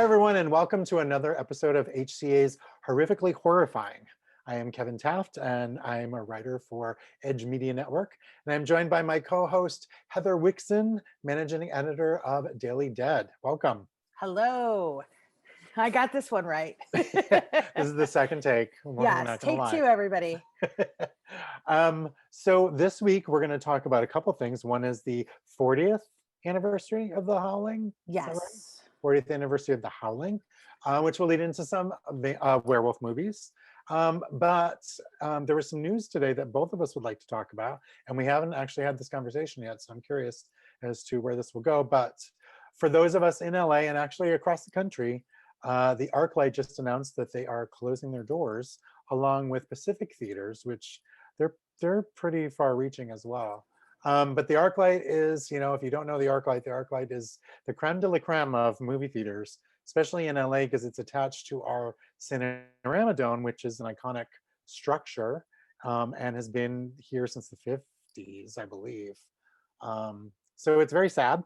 Hi, everyone, and welcome to another episode of HCA's Horrifically Horrifying. I am Kevin Taft, and I'm a writer for Edge Media Network. And I'm joined by my co-host, Heather Wixson, managing editor of Daily Dead. Welcome. Hello. I got this one right. This is the second take. Yes, take two, everybody. So this week, we're going to talk about a couple things. One is the 40th anniversary of the Howling. Yes. 40th anniversary of the Howling, which will lead into some werewolf movies. But there was some news today that both of us would like to talk about, and we haven't actually had this conversation yet, so I'm curious as to where this will go. But for those of us in LA and actually across the country, the Arclight just announced that they are closing their doors along with Pacific theaters, which they're pretty far-reaching as well. But the Arclight is, if you don't know the Arclight is the creme de la creme of movie theaters, especially in LA, because it's attached to our Cinerama Dome, which is an iconic structure and has been here since the 50s, I believe. So it's very sad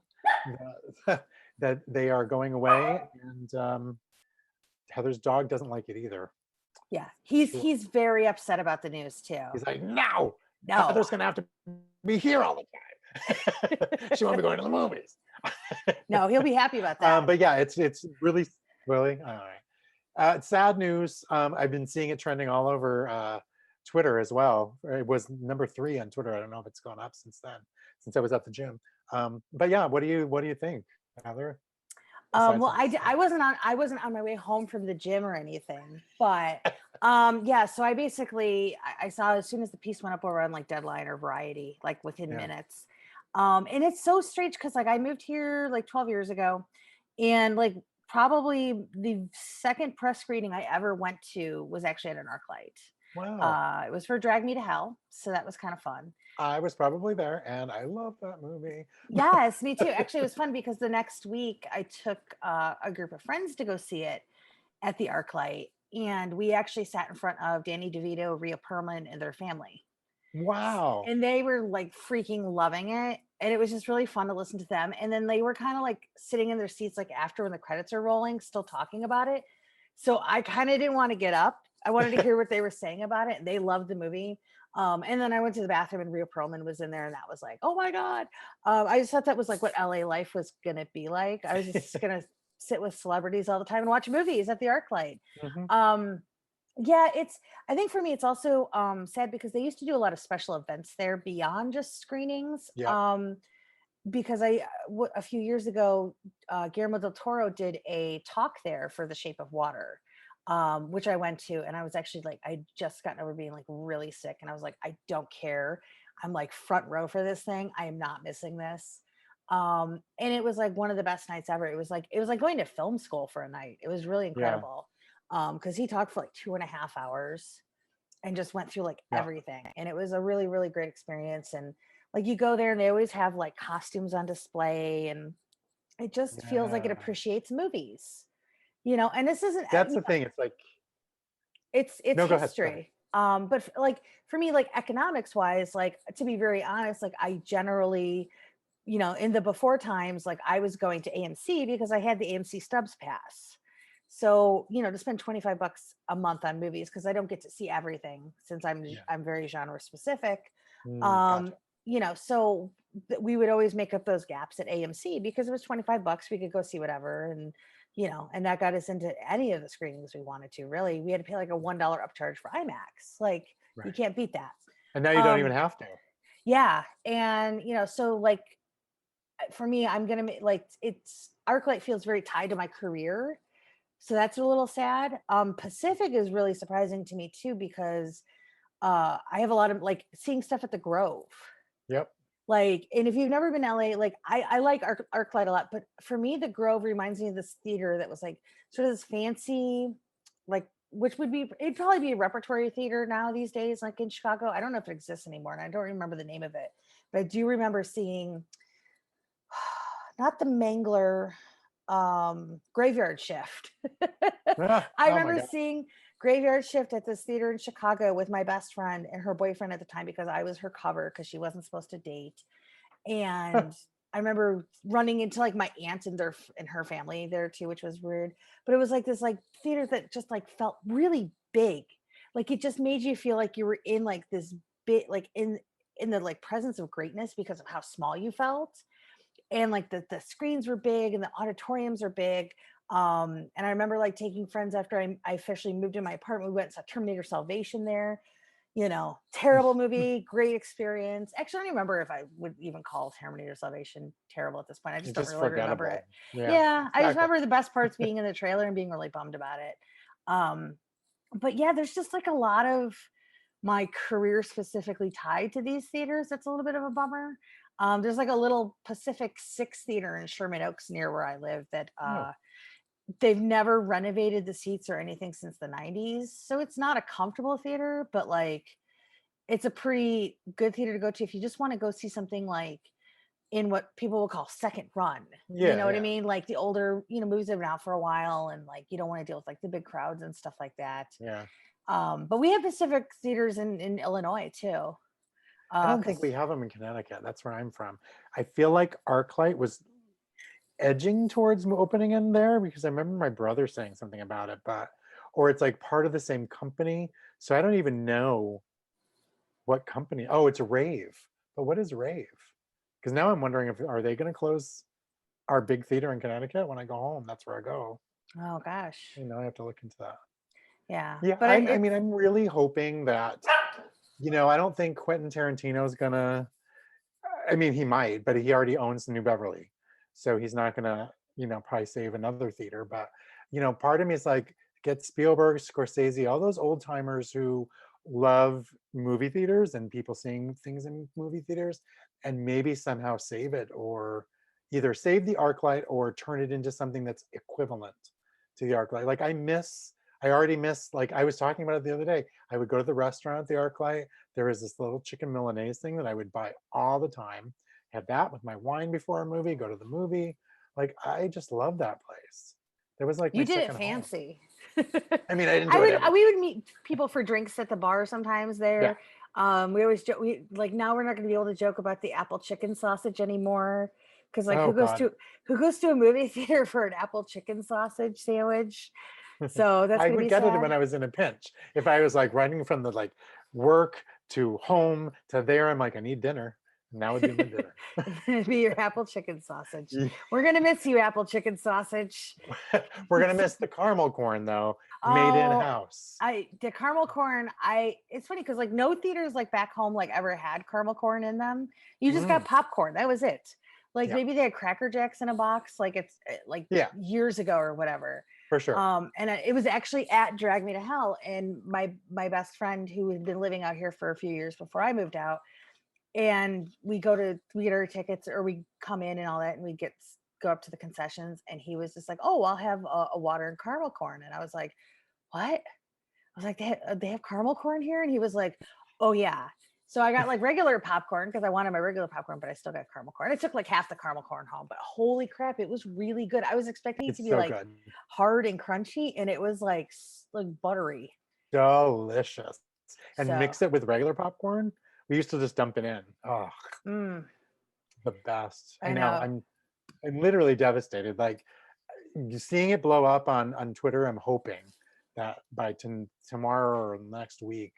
that they are going away, and Heather's dog doesn't like it either. Yeah, he's very upset about the news too. He's like, no, Heather's gonna have to be here all the time. She won't be going to the movies. No, he'll be happy about that. But yeah, it's really all right. It's sad news. I've been seeing it trending all over Twitter as well. It was number 3 on Twitter. I don't know if it's gone up since then, since I was at the gym. But yeah, what do you think, Heather? Well, I wasn't on my way home from the gym or anything, but yeah. So I basically I saw as soon as the piece went up over on like Deadline or Variety, like within minutes. And it's so strange because like I moved here like 12 years ago, and like probably the second press screening I ever went to was actually at an Arclight. Wow. It was for Drag Me to Hell, so that was kind of fun. I was probably there, and I love that movie. Yes, me too. Actually, it was fun because the next week I took a group of friends to go see it at the Arclight, and we actually sat in front of Danny DeVito, Rhea Perlman, and their family. Wow. And they were like freaking loving it, and it was just really fun to listen to them. And then they were kind of like sitting in their seats like after when the credits are rolling, still talking about it. So I kind of didn't want to get up. I wanted to hear what they were saying about it. They loved the movie. And then I went to the bathroom and Rhea Perlman was in there, and that was like, oh my God. I just thought that was like what LA life was going to be like. I was just going to sit with celebrities all the time and watch movies at the Arclight. Mm-hmm. Yeah, I think for me, it's also sad because they used to do a lot of special events there beyond just screenings. Yeah. Because a few years ago, Guillermo del Toro did a talk there for The Shape of Water. Which I went to, and I was actually like, I just gotten over being like really sick, and I was like, I don't care. I'm like front row for this thing. I am not missing this. And it was like one of the best nights ever. It was like going to film school for a night. It was really incredible. Because he talked for like 2.5 hours and just went through like everything, and it was a really, really great experience. And like you go there, and they always have like costumes on display, and it just feels like it appreciates movies. And this isn't. That's the thing. It's like it's no, history. But like for me, like economics wise, like to be very honest, like I generally, in the before times, like I was going to AMC because I had the AMC Stubs pass. So to spend $25 a month on movies, because I don't get to see everything since I'm very genre specific. Gotcha. So we would always make up those gaps at AMC because it was $25. We could go see whatever, and and that got us into any of the screenings we wanted to. Really, we had to pay like a $1 upcharge for IMAX. Like you can't beat that. And now you don't even have to. Yeah, and so like for me, I'm gonna like Arclight feels very tied to my career, so that's a little sad. Pacific is really surprising to me too because I have a lot of like seeing stuff at the Grove. Yep. Like, and if you've never been to LA, like I like Arclight a lot, but for me, the Grove reminds me of this theater that was like sort of this fancy, like, it'd probably be a repertory theater now these days, like in Chicago. I don't know if it exists anymore, and I don't remember the name of it, but I do remember seeing not the Mangler, Graveyard Shift. I remember seeing Graveyard Shift at this theater in Chicago with my best friend and her boyfriend at the time, because I was her cover because she wasn't supposed to date. And I remember running into like my aunt and her family there too, which was weird. But it was like this like theater that just like felt really big. Like it just made you feel like you were in like this bit like in the like presence of greatness because of how small you felt. And like the screens were big and the auditoriums are big. And I remember like taking friends after I officially moved in my apartment. We went and saw Terminator Salvation there. Terrible movie, great experience. Actually, I don't even remember if I would even call Terminator Salvation terrible at this point. I just It's don't just really remember forgettable. it. Yeah, Yeah, I just exactly. remember the best parts being in the trailer and being really bummed about it. Um, but yeah, there's just like a lot of my career specifically tied to these theaters. That's a little bit of a bummer. There's like a little Pacific Six theater in Sherman Oaks near where I live that Oh, they've never renovated the seats or anything since the 90s. So it's not a comfortable theater, but like it's a pretty good theater to go to if you just want to go see something like in what people will call second run. You yeah, know what I yeah, mean? Like the older, movies have been out for a while and like you don't want to deal with like the big crowds and stuff like that. yeah. But we have Pacific theaters in Illinois too. I don't think Because we have them in Connecticut. That's where I'm from. I feel like Arclight was edging towards opening in there because I remember my brother saying something about it, but or it's like part of the same company. So I don't even know what company. Oh, it's Rave. But what is Rave? Because now I'm wondering if are they going to close our big theater in Connecticut when I go home? That's where I go. oh gosh, I have to look into that. yeah, Yeah, but I it's mean, I'm really hoping that, I don't think Quentin Tarantino's gonna, I mean, he might, but he already owns the New Beverly. So he's not gonna, probably save another theater. But, part of me is like, get Spielberg, Scorsese, all those old timers who love movie theaters and people seeing things in movie theaters, and maybe somehow save it or either save the Arclight or turn it into something that's equivalent to the Arclight. Like I already miss, like I was talking about it the other day. I would go to the restaurant at the Arclight. There was this little chicken Milanese thing that I would buy all the time. Have that with my wine before a movie, go to the movie. Like I just love that place. That was like my you did it second home. fancy. I mean, I didn't do it every We would meet people for drinks at the bar sometimes yeah. there. We always we like now we're not going to be able to joke about the apple chicken sausage anymore because like Oh God. who goes to a movie theater for an apple chicken sausage sandwich? So that's I going to would be get it sad. when I was in a pinch. If I was like running from the like work to home to there, I'm like, I need dinner. And that would be my dinner. It'd be your apple chicken sausage. Yeah. We're going to miss you, apple chicken sausage. We're gonna miss the caramel corn though, made in Oh, house. the caramel corn. It's funny because like no theaters like back home like ever had caramel corn in them. You just got Mm, popcorn. That was it. Like yeah, maybe they had Cracker Jacks in a box, like it's like yeah, years ago or whatever. for sure. And it was actually at Drag Me to Hell, and my best friend who had been living out here for a few years before I moved out, and we get our tickets or we come in and all that, and go up to the concessions, and he was just like, "Oh, I'll have a water and caramel corn," and I was like, "What?" I was like, they have caramel corn here? And he was like, oh, yeah. So I got like regular popcorn because I wanted my regular popcorn, but I still got caramel corn. I took like half the caramel corn home, but holy crap, it was really good. I was expecting it to It's be so like good. hard and crunchy, and it was like buttery. Delicious. And So, mix it with regular popcorn. We used to just dump it in. Oh, mm, the best. I I know. know. I'm literally devastated. Like seeing it blow up on Twitter, I'm hoping that by tomorrow or next week,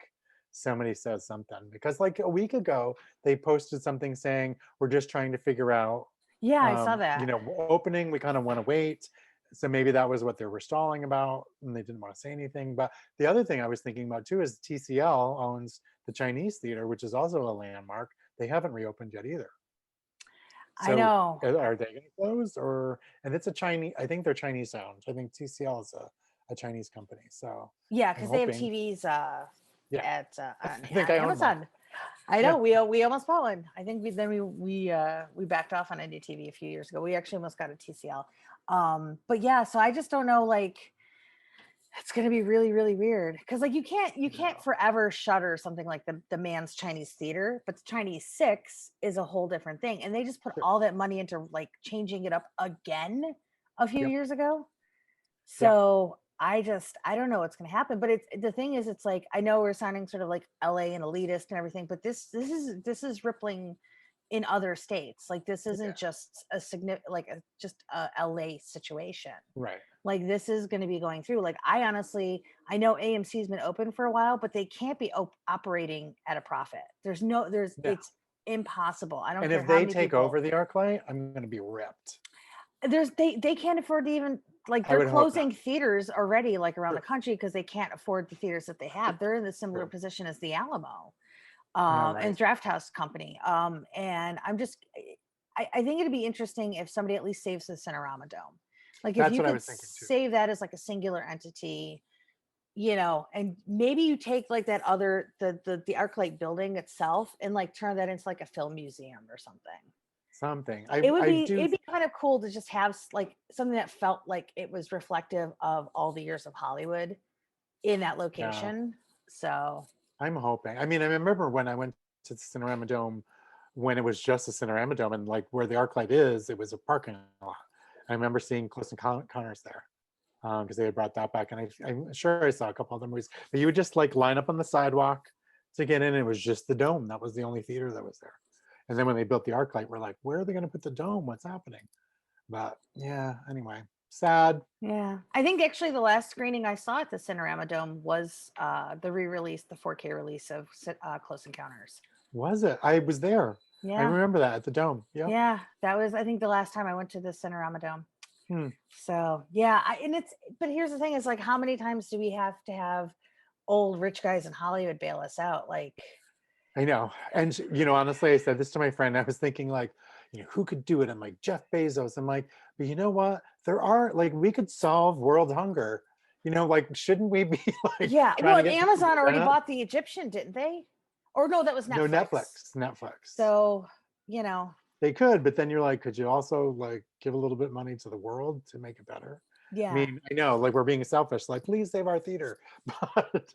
somebody says something. Because like a week ago, they posted something saying, we're just trying to figure out, Yeah, I saw that. opening, we kind of want to wait. So maybe that was what they were stalling about and they didn't want to say anything. But the other thing I was thinking about too is TCL owns the Chinese theater, which is also a landmark. They haven't reopened yet either. I So know. are they going to close or, and it's a Chinese, I think they're Chinese owned. I think TCL is a Chinese company. So Yeah, I'm because they have hoping, TVs yeah, at I think on I own one. Amazon. I Yeah. know we almost bought one. I think we backed off on NDTV a few years ago. We actually almost got a TCL. But yeah, so I just don't know. Like, it's gonna be really really weird because like you can't No. forever shutter something like the Man's Chinese Theater, but the Chinese Six is a whole different thing, and they just put Sure. all that money into like changing it up again a few Yep. years ago. Yeah. So I don't know what's going to happen. But it's the thing is, it's like I know we're sounding sort of like LA and elitist and everything, but this is rippling in other states. Like this Yeah. isn't just a significant, like just a LA situation. Right. Like this is going to be going through. Like I honestly, I know AMC's been open for a while, but they can't be operating at a profit. There's No. it's impossible. I don't And care if how they many take people. over the Arclight, I'm going to be ripped. They can't afford to even, like, I they're would hope not. closing theaters already, like around True. the country, because they can't afford the theaters that they have. They're in the similar True. position as the Alamo Yeah, right. and Draft House Company. And I'm just, I think it'd be interesting if somebody at least saves the Cinerama Dome. Like if That's you what I could was thinking too. save that as like a singular entity, you know, and maybe you take like that other the Arclight building itself and like turn that into like a film museum or something. Something. It'd be kind of cool to just have like something that felt like it was reflective of all the years of Hollywood in that Yeah, location. So I'm hoping. I mean, I remember when I went to the Cinerama Dome when it was just a Cinerama Dome, and like where the Arclight is, it was a parking lot. I remember seeing Close Encounters there because they had brought that back, and I'm sure I saw a couple other movies. But you would just like line up on the sidewalk to get in. And it was just the dome. That was the only theater that was there. And then when they built the Arclight, we're like, where are they going to put the dome? What's happening? But yeah, anyway, sad. yeah, I think actually the last screening I saw at the Cinerama Dome was the re-release, the 4K release of Close Encounters. Was it? I was there. I Yeah, remember that at the dome. Yeah. yeah, that was I think the last time I went to the Cinerama Dome. Hmm. So yeah, and it's, but here's the thing: is like how many times do we have to have old rich guys in Hollywood bail us out? Like, I know. And, you know, honestly, I said this to my friend. I was thinking, like, you know, who could do it? I'm like, Jeff Bezos. I'm like, but you know what? There are, like, we could solve world hunger. You know, like, shouldn't we be, like, yeah, trying well, to and get people to Amazon do already that? bought the Egyptian, didn't they? Or no, that was No, Netflix. Netflix. So, you know, They could, but then you're like, could you also, like, give a little bit of money to the world to make it better? I yeah, mean, I know, like, we're being selfish, like, please save our theater. But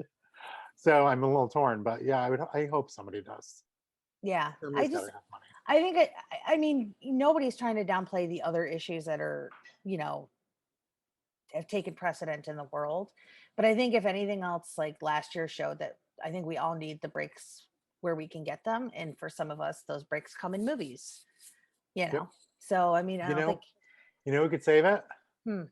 so I'm a little torn, but yeah, I hope somebody does. yeah. Somebody's got to have money. I think I mean, nobody's trying to downplay the other issues that are, you know, have taken precedent in the world. But I think if anything else, like last year showed that I think we all need the breaks where we can get them. And for some of us, those breaks come in movies, you Yep. know. So I mean, I You don't think know, who could save it? hmm.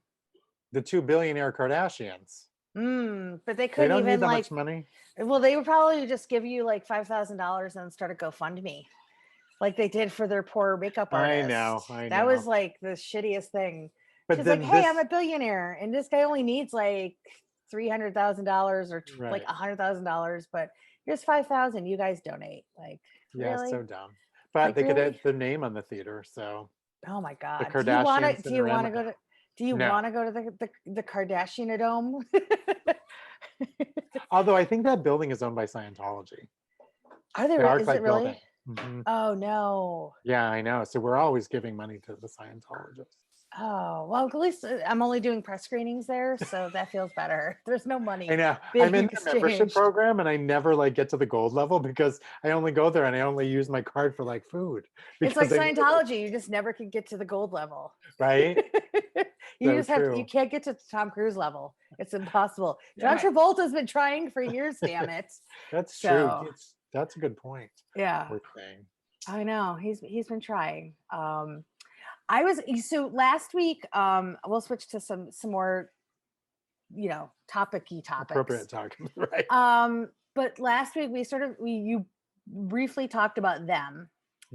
The two billionaire Kardashians. But they They couldn't don't need even that like, much money. well, they would probably just give you like $5,000 and start a GoFundMe, like they did for their poor makeup I artist. know, I That was know. like the shittiest thing. But She's like, then "Hey, I'm this, a billionaire, and this guy only needs like $300,000 or like right? $100,000, but here's 5,000. You guys donate." Like, Yeah, so really? dumb. But Like, they could really? add their name on the theater, so Oh my the God. Kardashian Do you want Cinerama to go Dome. to? Do you No, want to go to the Kardashian Dome? although I think that building is owned by Scientology. Are they? The Is it ArcLight building. really? Mhm. Oh no. Yeah, I know. So we're always giving money to the Scientologists. Oh, well, at least I'm only doing press screenings there, so that feels better. There's no I money know. I'm being in the membership exchanged. program and I never like get to the gold level because I only go there and I only use my card for like food It's because like they never like, Scientology, you just never can get to the gold level. right? You So just have to, you true. can't get to Tom Cruise level. It's impossible. John Yeah, Travolta's been trying for years, damn it. that's true. So, That's a good point. yeah, Poor thing. I know. He's been trying. I was so last week, we'll switch to some more, you know, topicy topics. Appropriate talk, right? But last week you briefly talked about them.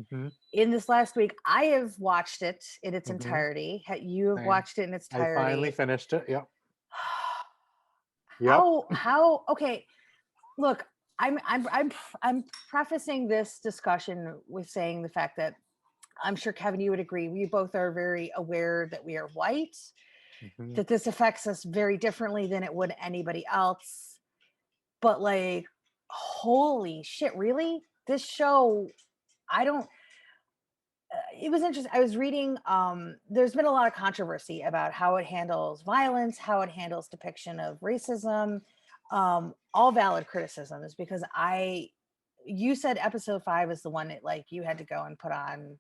Hmm. In this last week, I have watched it in its Hmm. entirety. You have Same. watched it in its I finally entirety. finished it. Yep. Yep. How okay, look, I'm prefacing this discussion with saying the fact that I'm sure Kevin, you would agree. We both are very aware that we are white, Hmm. that this affects us very differently than it would anybody else. But like, holy shit, really? This show, I don't. It was interesting. I was reading. There's been a lot of controversy about how it handles violence, how it handles depiction of racism. All valid criticisms because you said episode 5 is the one that like you had to go and put on,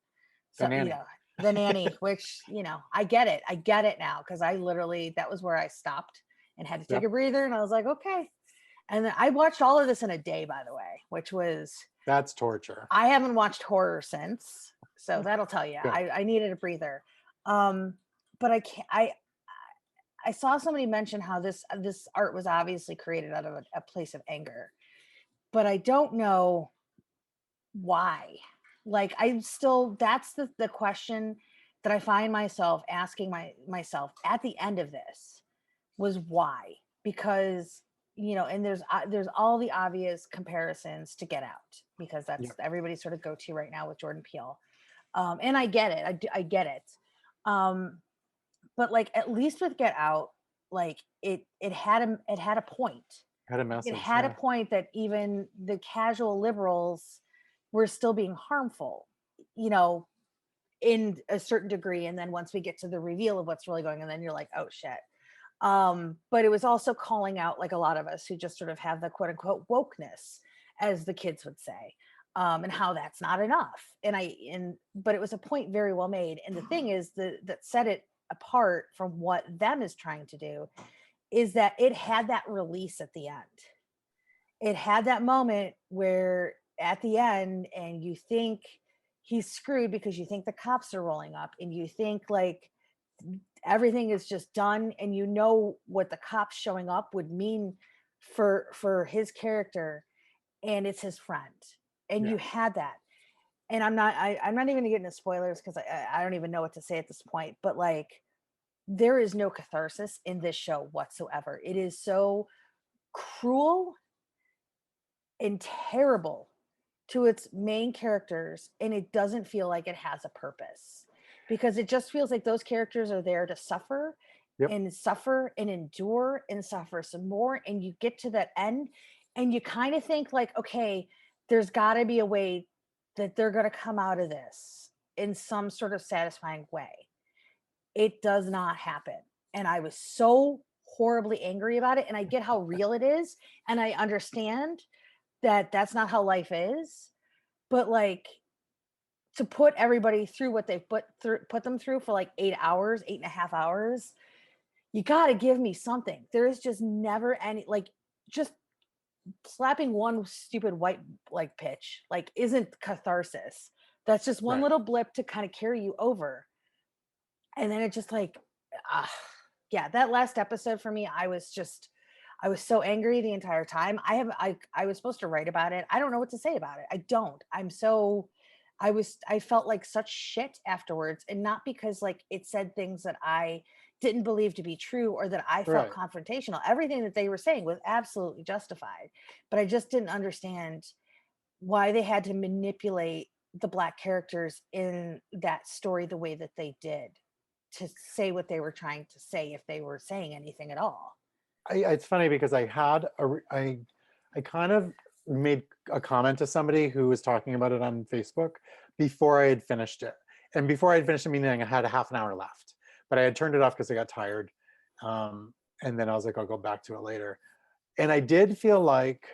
The so you nanny. know, the nanny, which you know I get it. I get it now because I literally that was where I stopped and had to take Yep. a breather, and I was like, okay. And then I watched all of this in a day, by the way, which was That's torture. I haven't watched horror since, so that'll tell you. Good. I needed a breather. But I can't. I saw somebody mention how this art was obviously created out of a place of anger, but I don't know why. Like I'm still, that's the question that I find myself asking myself at the end of this was why? Because and there's all the obvious comparisons to Get Out, because that's everybody's sort of go-to right now with Jordan Peele. And I get it. I get it. But like at least with Get Out, like it had a point. Had a message. It had a point that even the casual liberals were still being harmful, in a certain degree. And then once we get to the reveal of what's really going on, then you're like, oh shit. But it was also calling out like a lot of us who just sort of have the quote unquote wokeness, as the kids would say, and how that's not enough. But it was a point very well made. And the thing is that set it apart from what them is trying to do is that it had that release at the end. It had that moment where at the end, and you think he's screwed because you think the cops are rolling up and you think like everything is just done, and what the cops showing up would mean for his character, and it's his friend, and you had that. And I'm not even gonna get into spoilers because I don't even know what to say at this point, but like there is no catharsis in this show whatsoever. It is so cruel and terrible to its main characters, and it doesn't feel like it has a purpose, because it just feels like those characters are there to suffer and suffer and endure and suffer some more. And you get to that end and you kind of think like, okay, there's got to be a way that they're going to come out of this in some sort of satisfying way. It does not happen. And I was so horribly angry about it. And I get how real it is. And I understand that that's not how life is. But like, to put everybody through what they've put them through for like 8.5 hours, you got to give me something. There is just never any, like, just slapping one stupid white like pitch like isn't catharsis. That's just one little blip to kind of carry you over. And then it just like, that last episode for me, I was so angry the entire time. I was supposed to write about it. I don't know what to say about it. I felt like such shit afterwards, and not because like it said things that I didn't believe to be true or that I felt confrontational. Everything that they were saying was absolutely justified, but I just didn't understand why they had to manipulate the Black characters in that story the way that they did to say what they were trying to say, if they were saying anything at all. It's funny because I kind of made a comment to somebody who was talking about it on Facebook before I had finished it. And before I had finished the meeting, I had a half an hour left, but I had turned it off because I got tired. And then I was like, I'll go back to it later. And I did feel like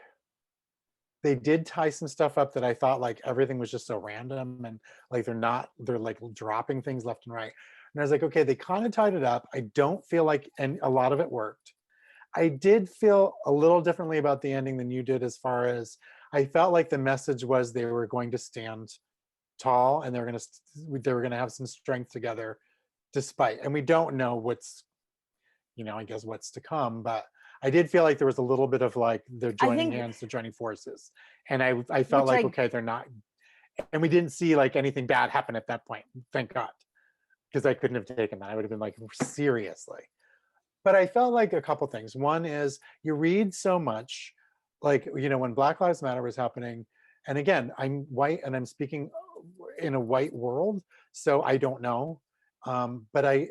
they did tie some stuff up that I thought like everything was just so random, and like they're like dropping things left and right. And I was like, okay, they kind of tied it up. I don't feel like, and a lot of it worked. I did feel a little differently about the ending than you did, as far as I felt like the message was they were going to stand tall and they were going to have some strength together despite, and we don't know what's, I guess what's to come, but I did feel like there was a little bit of like they're joining hands, they're joining forces. And I felt like, okay, they're not, and we didn't see like anything bad happen at that point, thank God, because I couldn't have taken that. I would have been like, seriously. But I felt like a couple things. One is you read so much, like, when Black Lives Matter was happening, and again, I'm white and I'm speaking in a white world, so I don't know. But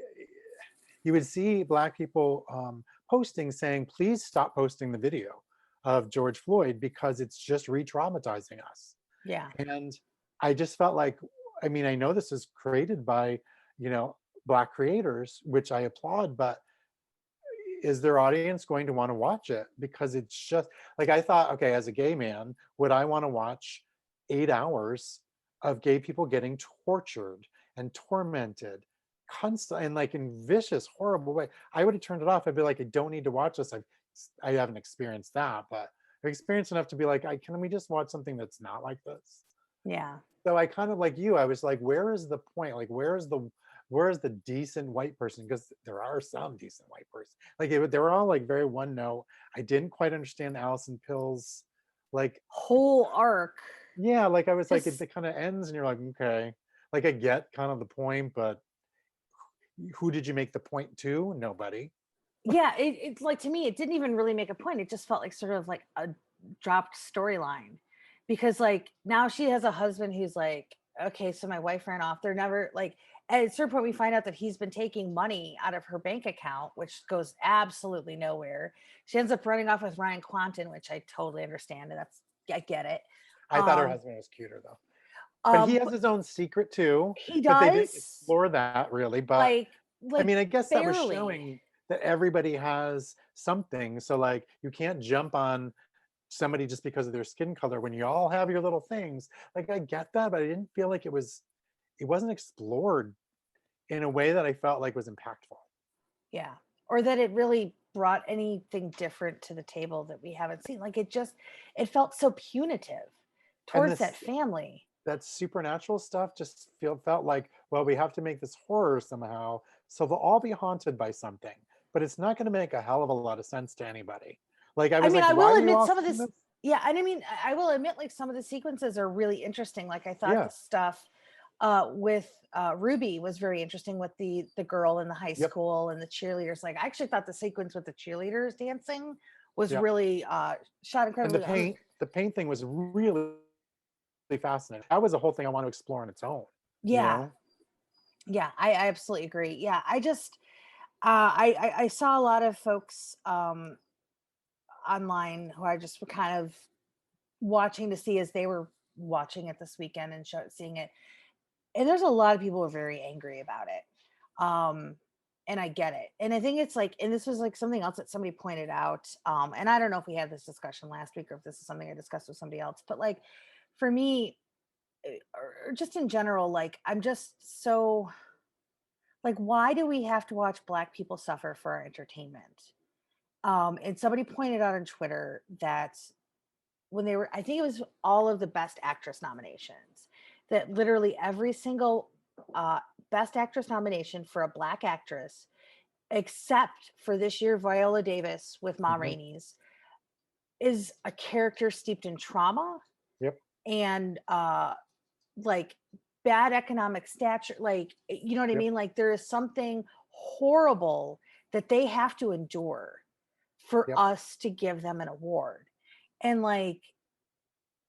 you would see Black people posting saying, please stop posting the video of George Floyd because it's just re-traumatizing us. Yeah. And I just felt like, I know this is created by, Black creators, which I applaud, but is their audience going to want to watch it? Because it's just like, I thought, okay, as a gay man, would I want to watch 8 hours of gay people getting tortured and tormented constant and like in vicious, horrible way? I would have turned it off. I'd be like, I don't need to watch this. I haven't experienced that, but I've experienced enough to be like, can we just watch something that's not like this? Yeah. So I kind of like you. I was like, where is the point? Like, where is the decent white person? Because there are some decent white person. Like they were all like very one note. I didn't quite understand Allison Pill's like, Whole arc. yeah, like I was like, Just it kind of ends and you're like, okay. Like I get kind of the point, but who did you make the point to? Nobody. yeah, it's like, to me, it didn't even really make a point. It just felt like sort of like a dropped storyline, because like now she has a husband who's like, okay, so my wife ran off. They're never like, at a certain point we find out that he's been taking money out of her bank account, which goes absolutely nowhere. She ends up running off with Ryan Quanten, which I totally understand, and that's, I get it. I thought her Um, husband was cuter though. But he has but his own secret too, he but they didn't does, explore that really. But like I like mean, I guess that was barely. showing that everybody has something. So like you can't jump on somebody just because of their skin color when you all have your little things. Like I get that, but I didn't feel like it wasn't explored in a way that I felt like was impactful. Yeah. Or that it really brought anything different to the table that we haven't seen. Like it felt so punitive And towards that this family. that supernatural stuff just felt like, well, we have to make this horror somehow. So they'll all be haunted by something, but it's not going to make a hell of a lot of sense to anybody. Like I I was mean, like, I why will are you admit all some of seeing this, this? yeah, and I mean, I will admit like some of the sequences are really interesting. Like I thought the Yeah. stuff with Ruby was very interesting, with the girl in the high Yep. school and the cheerleaders. Like I actually thought the sequence with the cheerleaders dancing was Yep. really shot And incredibly. the paint thing was really fascinating. That was a whole thing I want to explore on its own, you Yeah. know? Yeah, I absolutely agree. Yeah, I just I saw a lot of folks online who I just were kind of watching to see as they were watching it this weekend and seeing it, and there's a lot of people who are very angry about it. Um, and I get it, and I think it's like, and this was like something else that somebody pointed out. And I don't know if we had this discussion last week or if this is something I discussed with somebody else, but like for me, or just in general, like I'm just so like, why do we have to watch Black people suffer for our entertainment? And somebody pointed out on Twitter that when they were, I think it was all of the Best Actress nominations, that literally every single uh, Best Actress nomination for a Black actress, except for this year Viola Davis with Ma Hmm. Rainey's, is a character steeped in trauma Yep. and like bad economic stature, like, you know what I Yep. mean, like there is something horrible that they have to endure for Yep. us to give them an award. And like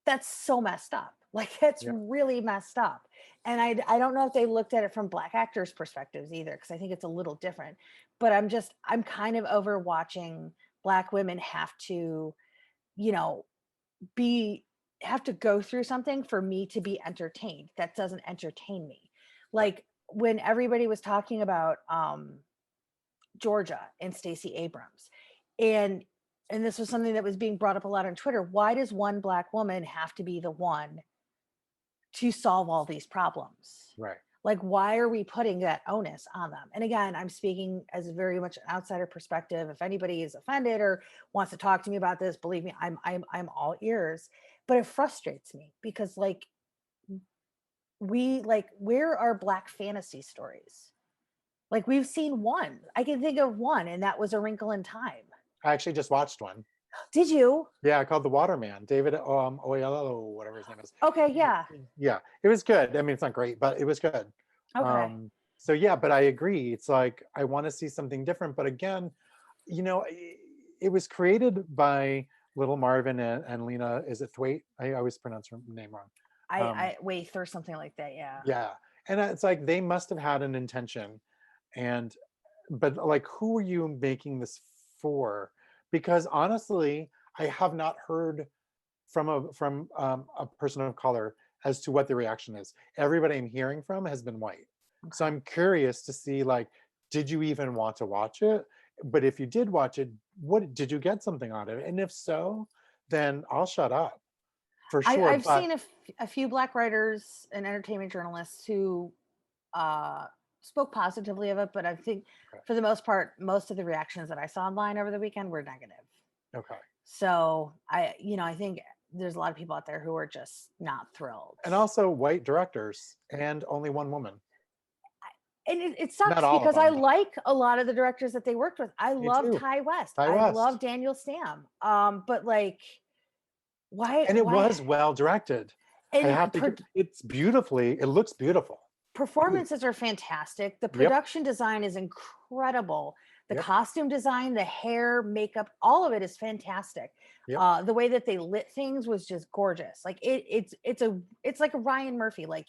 that's so messed up. Like that's Yep. really messed up. And I don't know if they looked at it from Black actors perspectives either, because I think it's a little different. But I'm kind of over watching Black women have to, you know, be have to go through something for me to be entertained. That doesn't entertain me. Right. Like when everybody was talking about Georgia and Stacey Abrams, and this was something that was being brought up a lot on Twitter. Why does one Black woman have to be the one to solve all these problems? Right. Like, why are we putting that onus on them? And again, I'm speaking as very much an outsider perspective. If anybody is offended or wants to talk to me about this, believe me, I'm all ears. But it frustrates me because like where are Black fantasy stories? Like we've seen one. I can think of one, and that was A Wrinkle in Time. I actually just watched one. Did you? Yeah, called The Waterman. David Oyelowo, whatever his name is. Okay, He- yeah. Yeah, it was good. I mean, it's not great, but it was good. Okay. So yeah, but I agree. It's like I want to see something different. But again, you know, it was created by Little Marvin and Lena. Is it Thwaite? I always pronounce her name wrong. Um, I Waith or something like that. Yeah. yeah, and it's like they must have had an intention, and but like, who are you making this for? Because honestly, I have not heard from a person of color as to what the reaction is. Everybody I'm hearing from has been white. So Okay. I'm curious to see like, did you even want to watch it? But if you did watch it, what did you get something out of it? And if so, then I'll shut up for sure. I've But seen a few Black writers and entertainment journalists who uh, spoke positively of it, but I think okay, for the most part, most of the reactions that I saw online over the weekend were negative. okay. So I think there's a lot of people out there who are just not thrilled. And also white directors and only one woman. And it Not sucks all of because I them, but like a lot of the directors that they worked with. I me love too. Ty West. Ty I love West. Daniel Stam. But like, And it why? was well directed. I And have to, it's beautifully, it looks beautiful. performances are fantastic. The Yep. production design is incredible. The Yep. costume design, the hair, makeup, all of it is fantastic. Yep. The way that they lit things was just gorgeous. Like it's like a Ryan Murphy. Like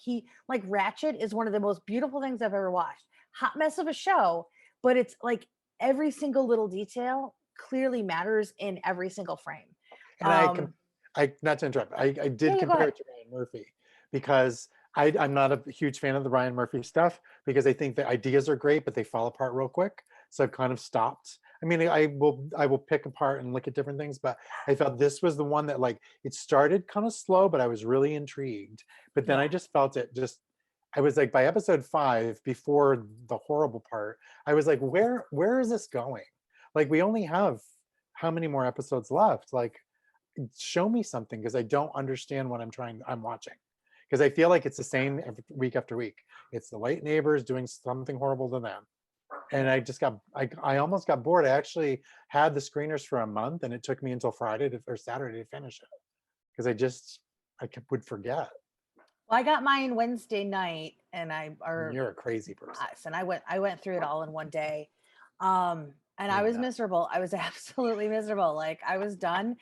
Ratchet is one of the most beautiful things I've ever watched. Hot mess of a show, but it's like every single little detail clearly matters in every single frame. And I not to interrupt, I did Yeah, go compare ahead. it to Ryan Murphy because I'm not a huge fan of the Ryan Murphy stuff because I think the ideas are great, but they fall apart real quick. So I've kind of stopped. I mean, I will pick apart and look at different things, but I felt this was the one that like it started kind of slow, but I was really intrigued. But then I Yeah. just felt it just I was like by episode 5, before the horrible part, I was like, where is this going? Like we only have how many more episodes left? Like show me something because I don't understand what I'm watching. Because I feel like it's the same week after week. It's the white neighbors doing something horrible to them. And I just I almost got bored. I actually had the screeners for a month and it took me until Friday or Saturday to finish it. Because would forget. Well, I got mine Wednesday night, and You're a crazy person. and I went through it all in one day. And I Maybe was not. miserable. I was absolutely miserable. Like I was done.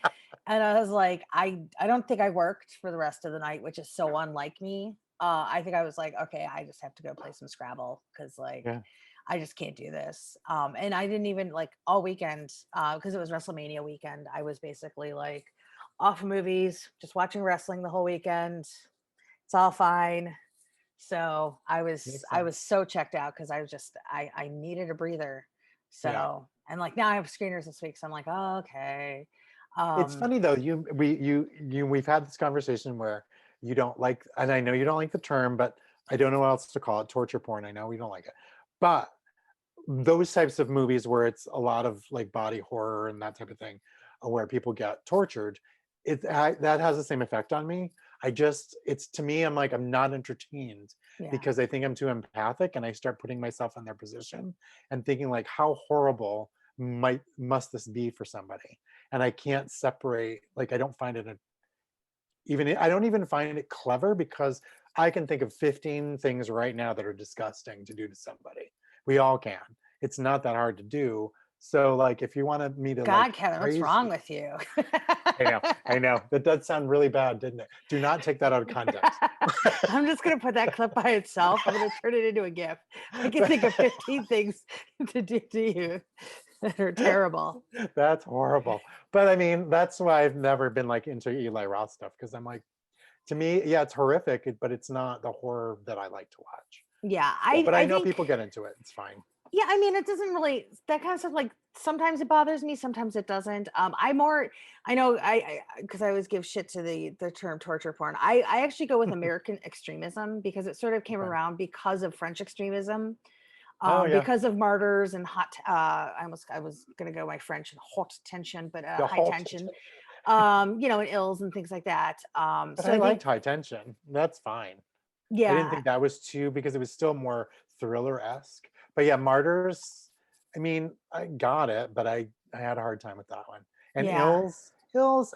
And I was like, I don't think I worked for the rest of the night, which is so unlike me. I think I was like, okay, I just have to go play some Scrabble because like Yeah. I just can't do this. And I didn't even like all weekend, because it was WrestleMania weekend. I was basically like off movies, just watching wrestling the whole weekend. It's all fine. So Makes I was sense. so checked out because I was just I needed a breather. Yeah. So and like now I have screeners this week, so I'm like, oh, okay. It's Um, funny though, we've had this conversation where you don't like, and I know you don't like the term, but I don't know what else to call it, torture porn. I know we don't like it. But those types of movies where it's a lot of like body horror and that type of thing, where people get tortured, that has the same effect on me. It's to me, I'm like, I'm not entertained yeah. because I think I'm too empathic and I start putting myself in their position and thinking like, how horrible must this be for somebody? And I can't separate, like, I don't find it I don't even find it clever because I can think of 15 things right now that are disgusting to do to somebody. We all can. It's not that hard to do. So like if you wanted me to like God, Kevin, what's praise, wrong with you? I know. That does sound really bad, didn't it? Do not take that out of context. I'm just gonna put that clip by itself. I'm gonna turn it into a GIF. I can think of 15 things to do to you that are terrible. That's horrible. But I mean, that's why I've never been like into Eli Roth stuff because I'm like, to me, yeah, it's horrific, but it's not the horror that I like to watch. Yeah, So, but I I know think people get into it. It's fine. yeah, I mean, it doesn't really that kind of stuff. Like sometimes it bothers me, sometimes it doesn't. I know, I because I always give shit to the term torture porn. I actually go with American extremism because it sort of came Okay. around because of French extremism, Oh yeah, because of martyrs and hot. I was gonna go my French and hot tension, but the high whole. tension. And ills and things like that. But So I I think liked High Tension. That's fine. I didn't yeah, think that was too because it was still more thriller-esque. But yeah, Martyrs. I mean, I got it, but I had a hard time with that one. And yeah. Ills.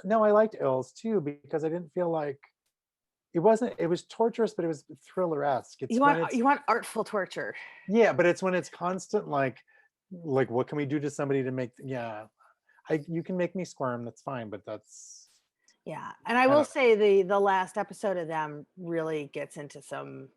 No, I liked Ills too because I didn't feel like it wasn't. It was torturous, but it was thriller-esque. It's when it's You want artful torture. yeah, but it's when it's constant like what can we do to somebody to make yeah. You can make me squirm. That's fine, but that's Yeah, and I I will don't know. say the last episode of them really gets into some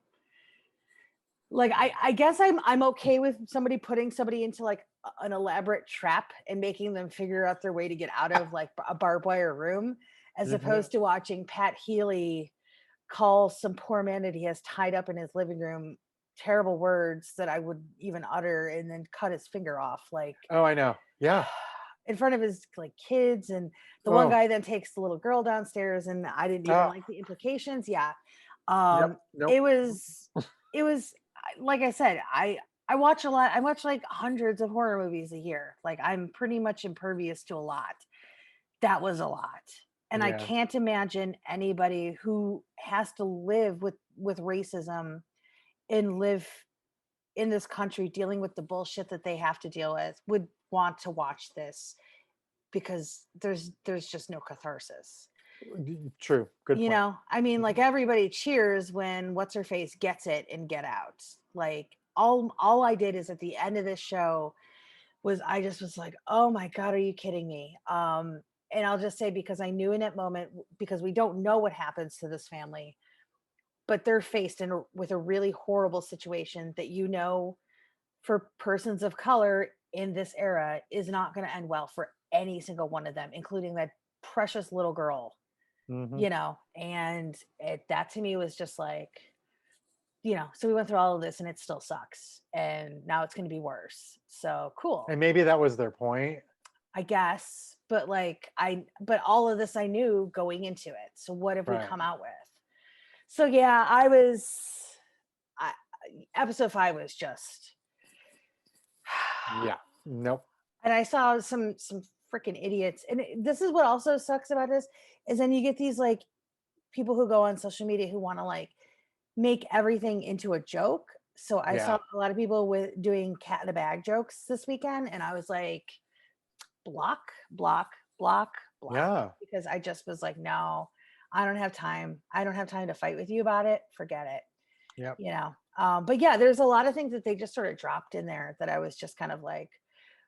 like I guess I'm okay with somebody putting somebody into like an elaborate trap and making them figure out their way to get out of like a barbed wire room, as Mhm. opposed to watching Pat Healy call some poor man that he has tied up in his living room terrible words that I would even utter and then cut his finger off like Oh, I know. Yeah. in front of his like kids, and the one Oh, guy then takes the little girl downstairs and I didn't even oh, like the implications. Yeah. yep. Nope. It was like I said, I watch a lot. I watch like hundreds of horror movies a year. Like I'm pretty much impervious to a lot. that was a lot. And I Yeah. can't imagine anybody who has to live with racism and live in this country dealing with the bullshit that they have to deal with would want to watch this, because there's just no catharsis. True. Good You point. know, I mean, like Mhm. everybody cheers when what's her face gets it and Get Out. Like all I did is at the end of this show was I just was like, oh my God, are you kidding me? And I'll just say, because I knew in that moment, because we don't know what happens to this family, but they're faced with a really horrible situation that, you know, for persons of color in this era is not going to end well for any single one of them, including that precious little girl, Mhm. you know. And that to me was just like, you know, so we went through all of this and it still sucks, and now it's going to be worse. So cool, And maybe that was their point. I guess. But like, but all of this I knew going into it. So what have we Right. come out with? So yeah, I was, I, episode 5 was just, Yeah. Nope. and I saw some freaking idiots. And this is what also sucks about this, is then you get these like people who go on social media who want to like make everything into a joke. So I Yeah. saw a lot of people with doing cat in a bag jokes this weekend, and I was like, block, block, block, block, Yeah. because I just was like, no, I don't have time. I don't have time to fight with you about it. Forget it. Yep. You know. But yeah, there's a lot of things that they just sort of dropped in there that I was just kind of like,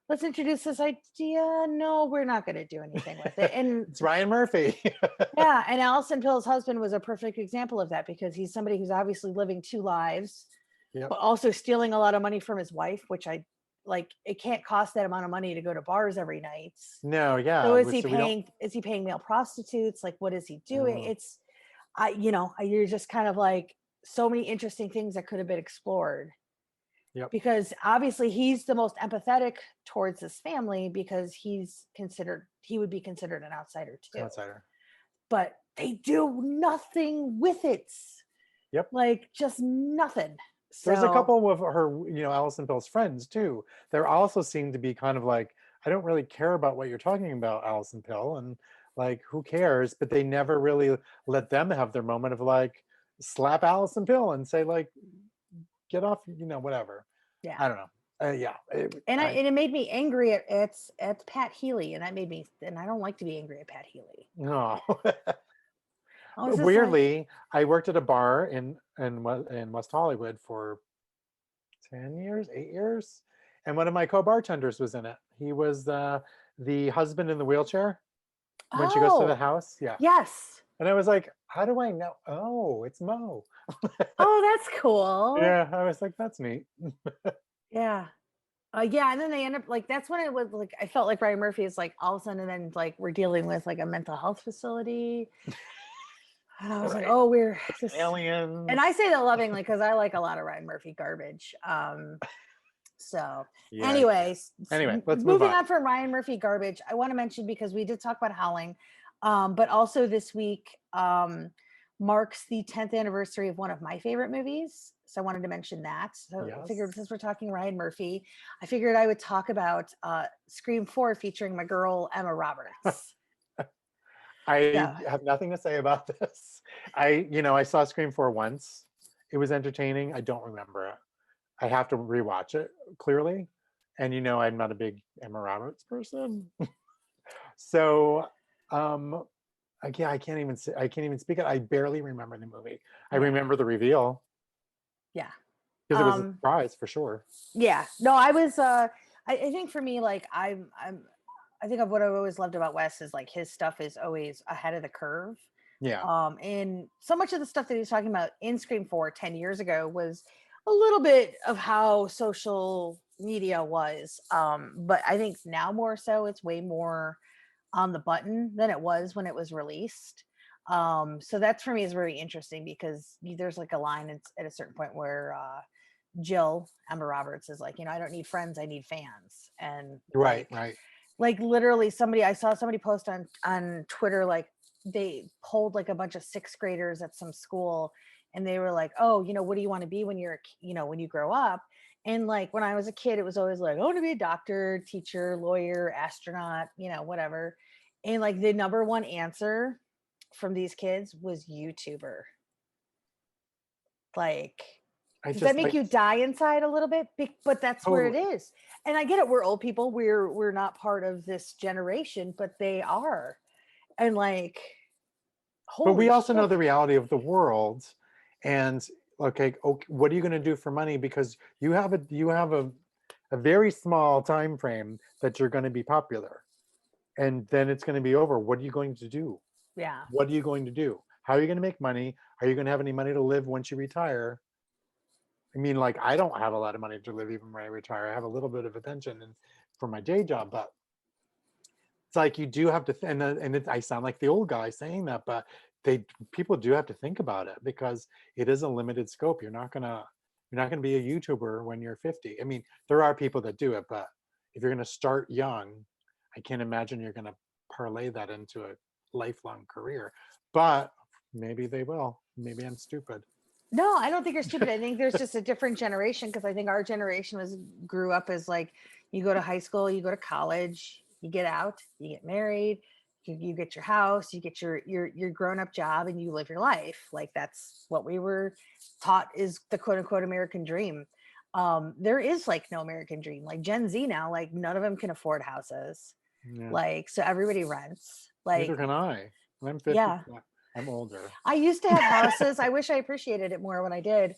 let's introduce this idea. No, we're not going to do anything with it. And It's Ryan Murphy. yeah, and Allison Pill's husband was a perfect example of that, because he's somebody who's obviously living 2 lives, Yep. but also stealing a lot of money from his wife, which I like. It can't cost that amount of money to go to bars every night. No, yeah. So So we don't. is he paying male prostitutes? Like, what is he doing? Mm, It's, you're just kind of like, so many interesting things that could have been explored, yep. because obviously he's the most empathetic towards his family, because he would be considered an outsider too. Outsider. But they do nothing with it. Yep. Like, just nothing. There's a So couple of her, Alison Bill's friends too. There also seem to be kind of like, I don't really care about what you're talking about, Alison Pill, and like, who cares? But they never really let them have their moment of like, slap Alison Pill and say like, get off, whatever. yeah. I don't know. Yeah. And it made me angry at Pat Healy, and I don't like to be angry at Pat Healy. No. I was just like, Weirdly, I worked at a bar in West Hollywood for 10 years, 8 years, and one of my co-bartenders was in it. He was the husband in the wheelchair when she goes to the oh, house. Yeah. yes. And I was like, how do I know? Oh, it's Mo. Oh, that's cool. Yeah, I was like, that's neat. Yeah. Yeah, and then they end up like, that's when it was like, I felt like Ryan Murphy is like, all of a sudden, and then like we're dealing with like a mental health facility. And I was like, Right. oh, we're It's aliens. and I say that lovingly, because I like a lot of Ryan Murphy garbage. So Yeah. anyways, Anyway, let's move moving on. on from Ryan Murphy garbage, I want to mention, because we did talk about Howling, but also this week marks the 10th anniversary of one of my favorite movies. So I wanted to mention that. So I figured, Yes. since we're talking Ryan Murphy, I figured I would talk about Scream 4 featuring my girl Emma Roberts. I Yeah. have nothing to say about this. I saw Scream 4 once. It was entertaining. I don't remember it. I have to rewatch it, clearly. And I'm not a big Emma Roberts person. So yeah, I can't even speak it. I barely remember the movie. I Yeah. remember the reveal Yeah. because it was a surprise for sure. Yeah. No, I was I think for me, like, I think of what I've always loved about Wes is like his stuff is always ahead of the curve. Yeah. And so much of the stuff that he was talking about in Scream 4 10 years ago was a little bit of how social media was. But I think now more so, it's way more on the button than it was when it was released. So that's, for me, is very interesting, because there's like a line at a certain point where Jill, Emma Roberts, is like, I don't need friends, I need fans. And Right. Right. like literally I saw somebody post on Twitter, like they polled like a bunch of 6th graders at some school, and they were like, oh, what do you want to be when when you grow up? And like, when I was a kid, it was always like, I want to be a doctor, teacher, lawyer, astronaut, whatever. And like the number one answer from these kids was YouTuber. Like, I does that just make like you die inside a little bit? But that's where it totally. is. And I get it. We're old people. We're not part of this generation, but they are. And like, But we holy also know shit. the reality of the world, and okay, what are you going to do for money? Because you have a very small time frame that you're going to be popular, and then it's going to be over. What are you going to do? Yeah. What are you going to do? How are you going to make money? Are you going to have any money to live once you retire? I mean, like, I don't have a lot of money to live even when I retire. I have a little bit of a pension and for my day job, but it's like you do have to, I sound like the old guy saying that, but people do have to think about it because it is a limited scope. You're not gonna be a YouTuber when you're 50. I mean, there are people that do it, but if you're gonna start young, I can't imagine you're gonna parlay that into a lifelong career. But maybe they will. Maybe I'm stupid. No, I don't think you're stupid. I think there's just a different generation because I think our generation grew up as like you go to high school, you go to college, you get out, you get married, you get your house, you get your grown up job, and you live your life. Like that's what we were taught is the quote unquote American dream. There is like no American dream. Like Gen Z now, like none of them can afford houses. Yeah. Like so everybody rents. Neither Like can I. I'm 50. yeah, I'm older. I used to have houses. I wish I appreciated it more when I did.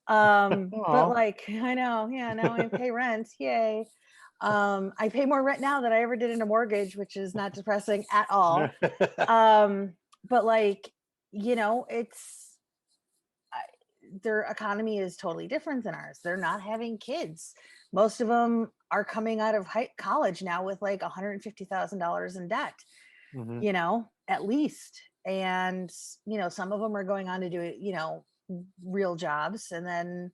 But Oh. like I know, yeah, now I pay rent. Yay. I pay more rent now than I ever did in a mortgage, which is not depressing at all. Um, but like, it's their economy is totally different than ours. They're not having kids. Most of them are coming out of college now with like $150,000 in debt, Hmm. at least. And, some of them are going on to do, real jobs. And then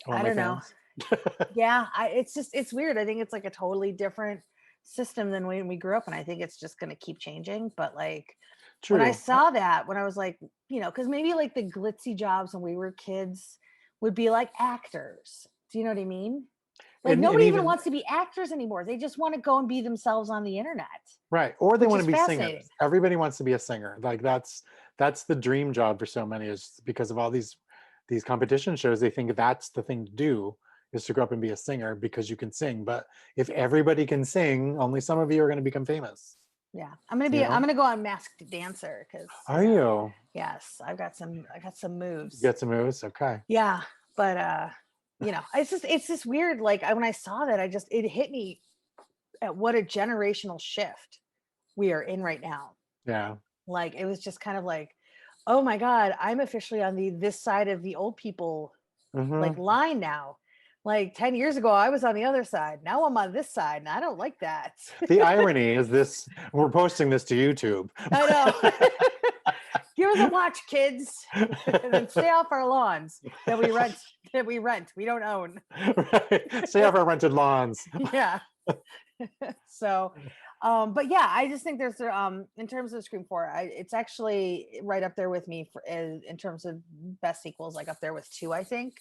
I don't know. OnlyFans. Yeah, it's weird. I think it's like a totally different system than when we grew up. And I think it's just going to keep changing. But like when I True. saw that, when I was like, because maybe like the glitzy jobs when we were kids would be like actors. Do you know what I mean? Like And nobody even even wants to be actors anymore. They just want to go and be themselves on the internet, right, or they which want is to be fascinating. singers. Everybody wants to be a singer. Like that's the dream job for so many, is because of all these competition shows. They think that's the thing to do, is to grow up and be a singer because you can sing. But if everybody can sing, only some of you are going to become famous. Yeah, You I'm know? gonna go on Masked Dancer because Are you? yes, I got some moves. Get some moves? Okay. Yeah, but it's just weird. Like when I saw that, it hit me at what a generational shift we are in right now. Yeah. Like it was just kind of like, oh my god, I'm officially on this side of the old people like Hmm. line now. Like 10 years ago, I was on the other side. Now I'm on this side, and I don't like that. The irony is this: we're posting this to YouTube. I know. Give us a watch, kids, and then stay off our lawns that we rent. That we rent. We don't own. Right. Stay off our rented lawns. Yeah. So, but yeah, I just think there's in terms of Scream 4, it's actually right up there with me in terms of best sequels, like up there with 2, I think.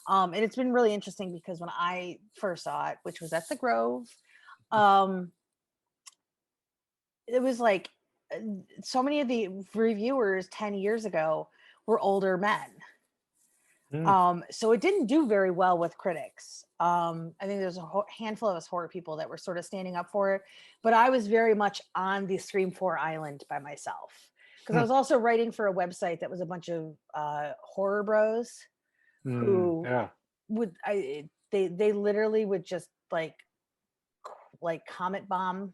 And it's been really interesting because when I first saw it, which was at the Grove, um, it was like so many of the reviewers 10 years ago were older men. Mm. So it didn't do very well with critics. I think there's a handful of us horror people that were sort of standing up for it, but I was very much on the Scream 4 island by myself because I was also writing for a website that was a bunch of horror bros who Yeah. they literally would just like comment bomb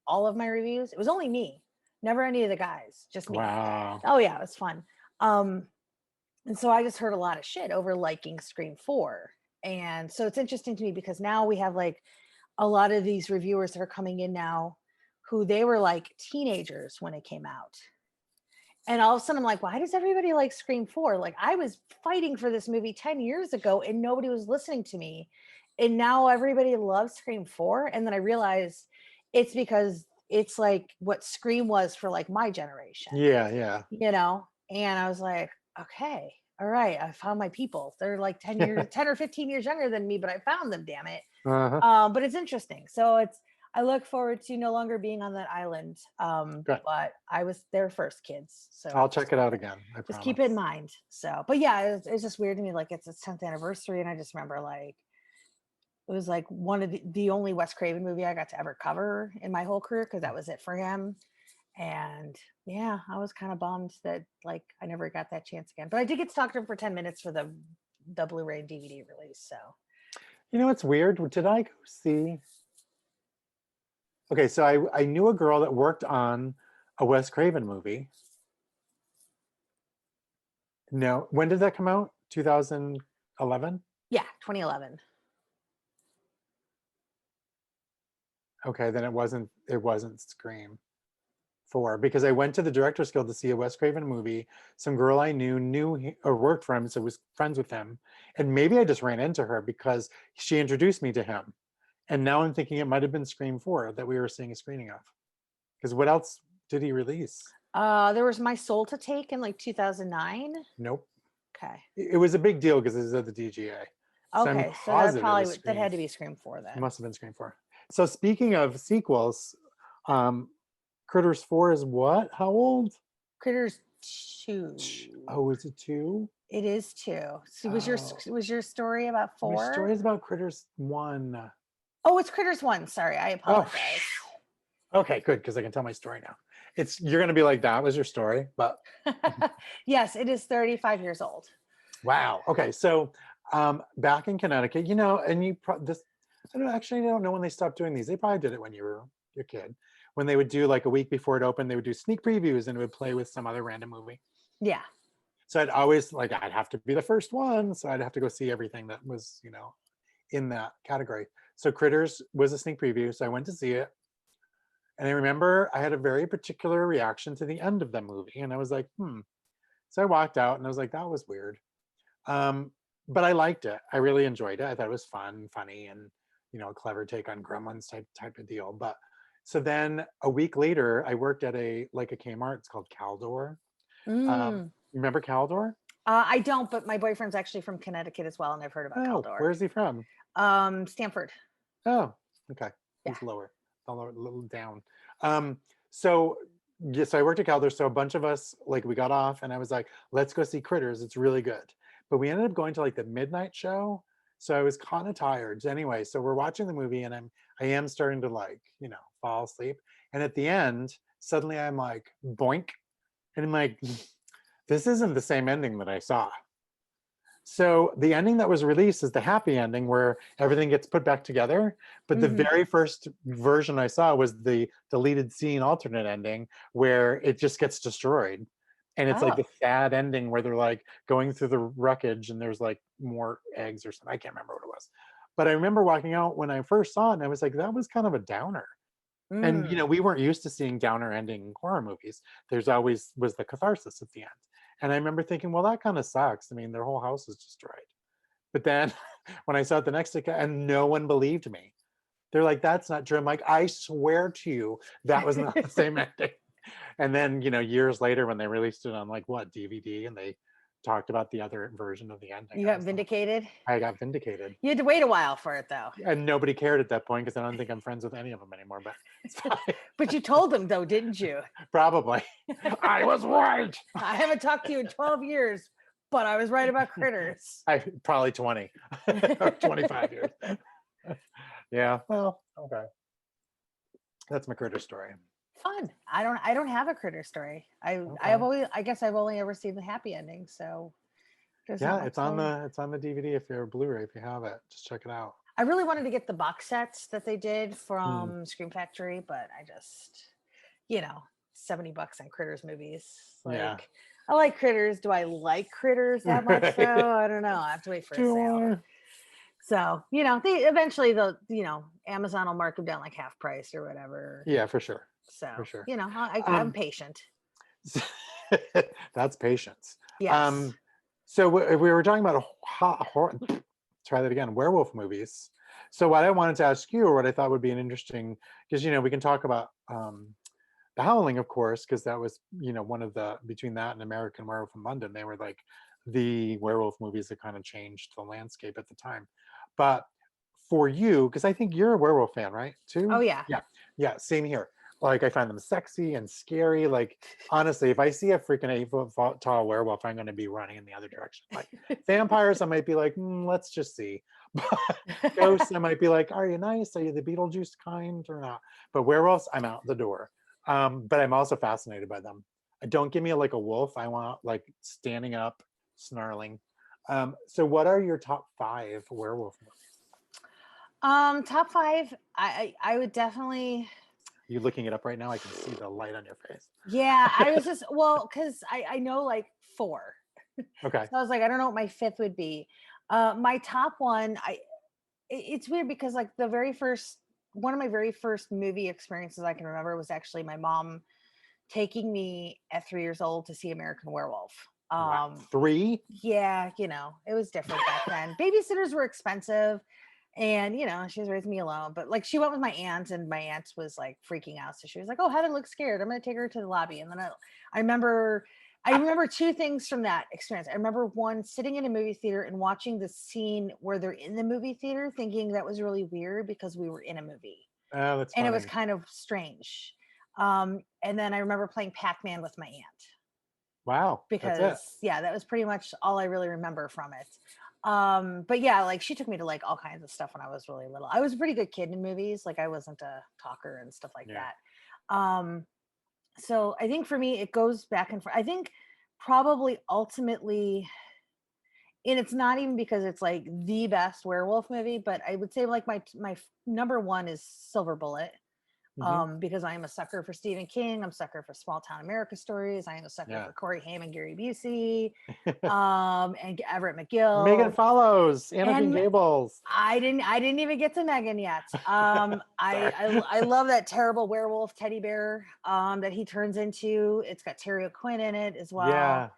all of my reviews. It was only me, never any of the guys, just me. Wow. Oh yeah, it was fun. And so I just heard a lot of shit over liking Scream 4. And so it's interesting to me because now we have like a lot of these reviewers that are coming in now who they were like teenagers when it came out. And all of a sudden I'm like, why does everybody like Scream 4? Like I was fighting for this movie 10 years ago and nobody was listening to me. And now everybody loves Scream 4. And then I realized it's because it's like what Scream was for like my generation, Yeah. Yeah. And I was like, okay, all right, I found my people. They're like 10 or 15 years younger than me, but I found them, damn it. Uh-huh. But it's interesting. So I look forward to no longer being on that island. Good. But I was there first, kids. So I'll check it out again. I just keep it in promise. mind. So, but yeah, it's just weird to me. Like it's its 10th anniversary, and I just remember like it was like one of the only Wes Craven movie I got to ever cover in my whole career because that was it for him. And yeah, I was kind of bummed that like I never got that chance again. But I did get to talk to him for 10 minutes for the Blu-ray and DVD release. So You know what's weird? Did I go see? Okay, so I knew a girl that worked on a Wes Craven movie. No, when did that come out? 2011? yeah, 2011. Okay, then it wasn't Scream 4 because I went to the Directors Guild to see a Wes Craven movie. Some girl I knew or worked for him, so was friends with him. And maybe I just ran into her because she introduced me to him. And now I'm thinking it might have been Scream 4 that we were seeing a screening of. Because what else did he release? There was My Soul to Take in like 2009. Nope. Okay. It was a big deal because it was at the DGA. So I'm Okay, so that positive it probably was that Scream. had to be Scream 4 then. Must have been Scream 4. So speaking of sequels, Critters 4 is what? How old? Critters 2. Oh, is it 2? It is 2. So Oh. was your story about My 4? story is about Critters 1. Oh, it's Critters 1. Sorry, I Oh, apologize. okay, good, because I can tell my story now. You're gonna be like, that was your story, but Yes, it is 35 years old. wow. Okay, so back in Connecticut, and this, I don't know when they stopped doing these. They probably did it when you were your kid. When they would do like a week before it opened, they would do sneak previews and it would play with some other random movie. Yeah. So I'd always I'd have to be the first one, so I'd have to go see everything that was, in that category. So Critters was a sneak preview, so I went to see it. And I remember I had a very particular reaction to the end of the movie. And I was like, So I walked out and I was like, that was weird. But I liked it. I really enjoyed it. I thought it was fun, funny, and a clever take on Gremlins type of deal. But so then a week later, I worked at a Kmart. It's called Caldor. Remember Caldor? I don't, but my boyfriend's actually from Connecticut as well, and I've heard about Caldor. Where's he from? Stanford. Oh, okay. Yeah. He's lower, a little down. So yes, I worked at Caldor. So a bunch of us, we got off and I was like, let's go see Critters. It's really good. But we ended up going to the midnight show. So I was kind of tired. Anyway, so we're watching the movie and I am starting to fall asleep. And at the end, suddenly I'm like, boink. And I'm like, this isn't the same ending that I saw. So the ending that was released is the happy ending where everything gets put back together. But the very first version I saw was the deleted scene alternate ending where it just gets destroyed. And it's the sad ending where they're going through the wreckage and there's more eggs or something. I can't remember what it was. But I remember walking out when I first saw it and I was like, that was kind of a downer. And, we weren't used to seeing downer ending horror movies. There's always was the catharsis at the end. And I remember thinking, well, that kind of sucks. I mean, their whole house is destroyed. But then when I saw it the next day, and no one believed me. They're like, that's not true. I'm like, I swear to you, that was not the same ending. And then, years later when they released it on DVD and they talked about the other version of the ending. You got vindicated? I got vindicated. You had to wait a while for it though. And nobody cared at that point because I don't think I'm friends with any of them anymore, but it's fine. But you told them though, didn't you? Probably. I was right. I haven't talked to you in 12 years, but I was right about Critters. Probably 20 or 25 years. Yeah. Well, okay. That's my Critter story. Fun. I don't have a Critter story. I guess I've only ever seen the happy ending. So yeah, it's on the DVD if you're a Blu-ray. If you have it, just check it out. I really wanted to get the box sets that they did from Scream Factory, but I just, $70 on Critters movies. I like Critters. Do I like Critters that much though? I don't know. I have to wait for a sale. So, they eventually Amazon will mark them down half price or whatever. Yeah, for sure. So, for sure. I'm patient. That's patience. Yes. So we were talking about try that again, werewolf movies. So what I wanted to ask you, or what I thought would be an interesting, because, we can talk about The Howling, of course, because that was, one of between that and American Werewolf in London, they were the werewolf movies that kind of changed the landscape at the time. But for you, because I think you're a werewolf fan, right? Oh Too? yeah. Yeah. Yeah, same here. Like I find them sexy and scary. Like honestly, if I see a freaking 8 foot tall werewolf, I'm going to be running in the other direction. Like vampires, I might be like, let's just see. But ghosts, I might be like, are you nice? Are you the Beetlejuice kind or not? But werewolves, I'm out the door. But I'm also fascinated by them. Don't give me like a wolf. I want like standing up, snarling. So what are your top 5 werewolf movies? Top 5, I would definitely. You looking it up right now? I can see the light on your face. Yeah, I was just, well, because I know like 4. Okay. So I was like, I don't know what my 5th would be. My top one, it's weird because like one of my very first movie experiences I can remember was actually my mom taking me at 3 years old to see American Werewolf. Wow. 3? Yeah, it was different back then. Babysitters were expensive, and she was raising me alone. But like, she went with my aunt, and my aunt was like freaking out, so she was like, "Oh, Heather looks scared. I'm gonna take her to the lobby." And then I remember, I remember 2 things from that experience. I remember one, sitting in a movie theater and watching the scene where they're in the movie theater, thinking that was really weird because we were in a movie, Oh, that's and it was funny. kind of strange. And then I remember playing Pac-Man with my aunt, Wow. That's it. because yeah, that was pretty much all I really remember from it. But yeah, like, she took me to like all kinds of stuff when I was really little. I was a pretty good kid in movies. Like, I wasn't a talker and stuff like Yeah. that. So I think for me it goes back and forth. I think probably ultimately, and it's not even because it's like the best werewolf movie, but I would say like my number 1 is Silver Bullet, Hmm. because I am a sucker for Stephen King. I'm a sucker for small town America stories. I am a sucker Yeah. for Corey Haim and Gary Busey, and Everett Megan McGill. follows. Anna Green And Gables. I didn't even get to Megan yet. I love that terrible werewolf teddy bear that he turns into. It's got Terry O'Quinn in it as well. Yeah.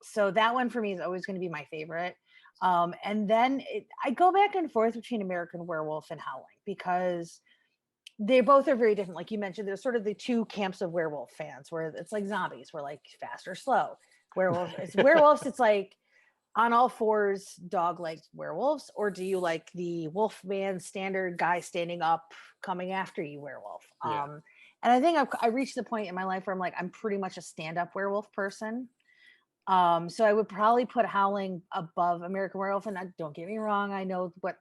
So that one for me is always going to be my favorite. And then I go back and forth between American Werewolf and Howling, because they both are very different. Like you mentioned, there's sort of the 2 camps of werewolf fans, where it's like zombies, we're like fast or slow. Werewolves, it's like on all 4s, dog like werewolves, or do you like the wolf man standard guy standing up coming after you werewolf? Yeah. And I think I reached the point in my life where I'm like, I'm pretty much a stand-up werewolf person. So I would probably put Howling above American Werewolf. And don't get me wrong, I know what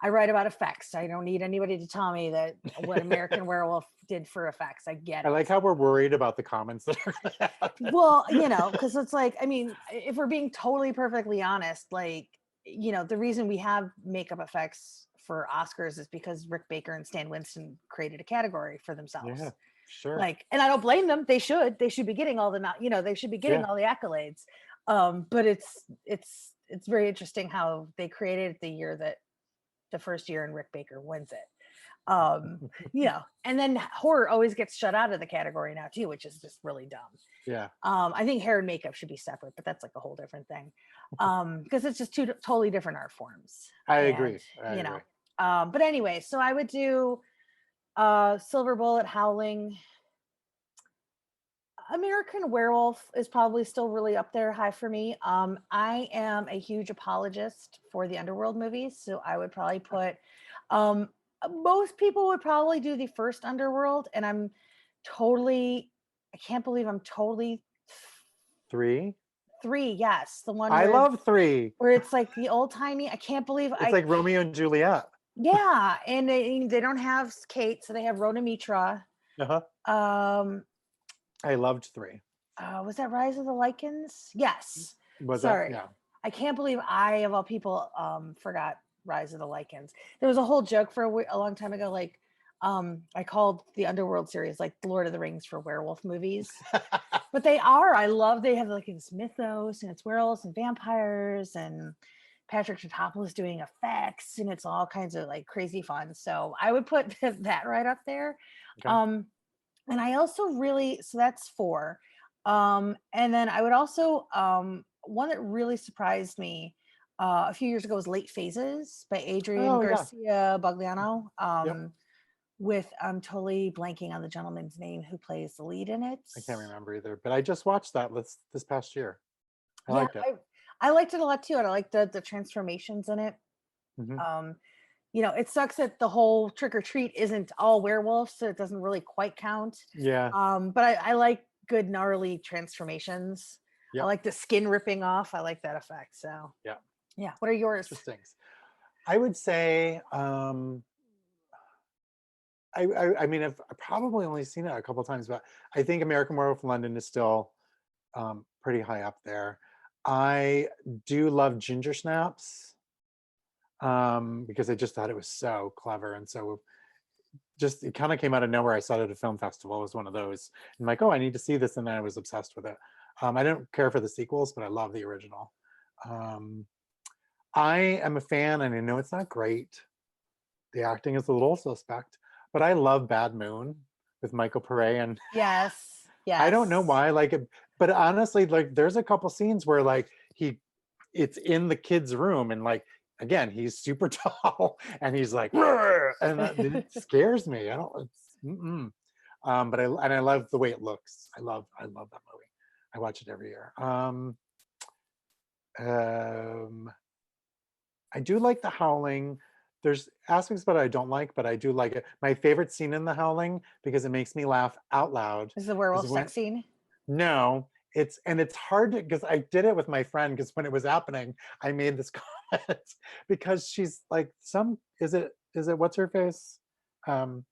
I write about effects. I don't need anybody to tell me that what American Werewolf did for effects. I get I it. like how we're worried about the comments that are going to happen. Well, because it's like, I mean, if we're being totally perfectly honest, like, the reason we have makeup effects for Oscars is because Rick Baker and Stan Winston created a category for themselves. Yeah, sure. Like, and I don't blame them. They should be getting all the, they should be getting Yeah. all the accolades. But it's very interesting how they created it the year that the first year and Rick Baker wins it. And then horror always gets shut out of the category now too, which is just really dumb. Yeah. I think hair and makeup should be separate, but that's like a whole different thing. Because it's just 2 totally different art forms. I And, agree. I agree. but anyway, so I would do Silver Bullet, Howling. American Werewolf is probably still really up there high for me. I am a huge apologist for the Underworld movies, so I would probably put. Um, Most people would probably do the first Underworld, and I can't believe I'm totally 3? 3. Yes, the one I love 3. where it's like the old timey. I can't believe It's like Romeo and Juliet. Yeah, and they don't have Kate, so they have Rhoda Mitra. Uh-huh. Um, I loved 3. was that Rise of the Lycans? Yes. Was that? Sorry. Yeah. I can't believe I, of all people, forgot Rise of the Lycans. There was a whole joke for a long time ago, like, I called the Underworld series like the Lord of the Rings for werewolf movies. But they have like this mythos, and it's werewolves and vampires, and Patrick Tatopoulos doing effects, and it's all kinds of like crazy fun. So I would put that right up there. Okay. And I also so that's 4. And then I would also, one that really surprised me a few years ago was Late Phases by Adrian Oh, yeah. Garcia Bugliano. Yep. With, I'm totally blanking on the gentleman's name who plays the lead in it. I can't remember either, but I just watched that this past year. I Yeah, liked it. I liked it a lot too, and I liked the transformations in it. Mhm. It sucks that the whole trick or treat isn't all werewolves, so it doesn't really quite count. Yeah. But I like good gnarly transformations. I Yep. like the skin ripping off. I like that effect. So Yeah. yeah. What are yours? Interesting. I would say, I mean, I've probably only seen it a couple times, but I think American Werewolf in London is still pretty high up there. I do love Ginger Snaps because I just thought it was so clever and so just it kind of came out of nowhere. I saw it at a film festival. It was one of those. I'm like, oh, I need to see this, and then I was obsessed with it. I don't care for the sequels, but I love the original. Um, I am a fan, and I know it's not great. The acting is a little suspect, but I love Bad Moon with Michael Pare, and Yes. I don't know Yes. why I like it, but honestly, like there's a couple scenes where like it's in the kid's room, and like again, he's super tall, and he's like, "Rrr!" And it scares me. I don't. It's, mm-mm. But I love the way it looks. I love that movie. I watch it every year. Um, I do like The Howling. There's aspects about it I don't like, but I do like it. My favorite scene in The Howling, because it makes me laugh out loud, Is the is werewolf when sex scene? no, it's hard to because I did it with my friend because when it was happening, I made this comment because she's like some is it what's her face? Um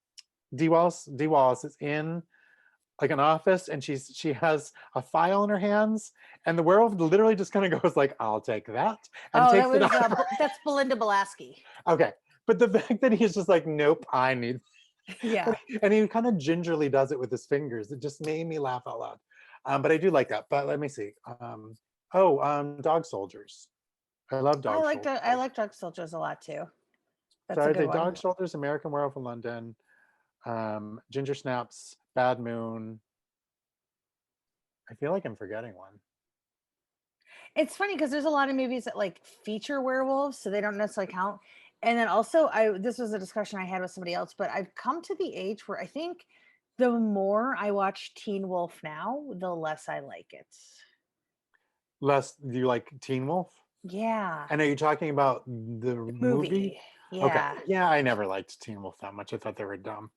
D Wallace is in like an office and she has a file in her hands and the werewolf literally just kind of goes like, I'll take that and Oh, that takes it was out of her. that's Belinda Belaski. Okay. But the fact that he's just like, nope, I need Yeah. and he kind of gingerly does it with his fingers. It just made me laugh out loud. But I do like that. But let me see. Dog Soldiers. I love Dog I Soldiers. like Drug Soldiers a lot too. So That's a I'd good say one. Dog Soldiers, American Werewolf in London, Ginger Snaps, Bad Moon. I feel like I'm forgetting one. It's funny because there's a lot of movies that like feature werewolves, so they don't necessarily count. And then also, I this was a discussion I had with somebody else, but I've come to the age where I think the more I watch Teen Wolf now, the less I like it. Less, do you like Teen Wolf? Yeah, And are you talking about the the movie? movie. Okay. Yeah, Yeah, I never liked Teen Wolf that much. I thought they were dumb.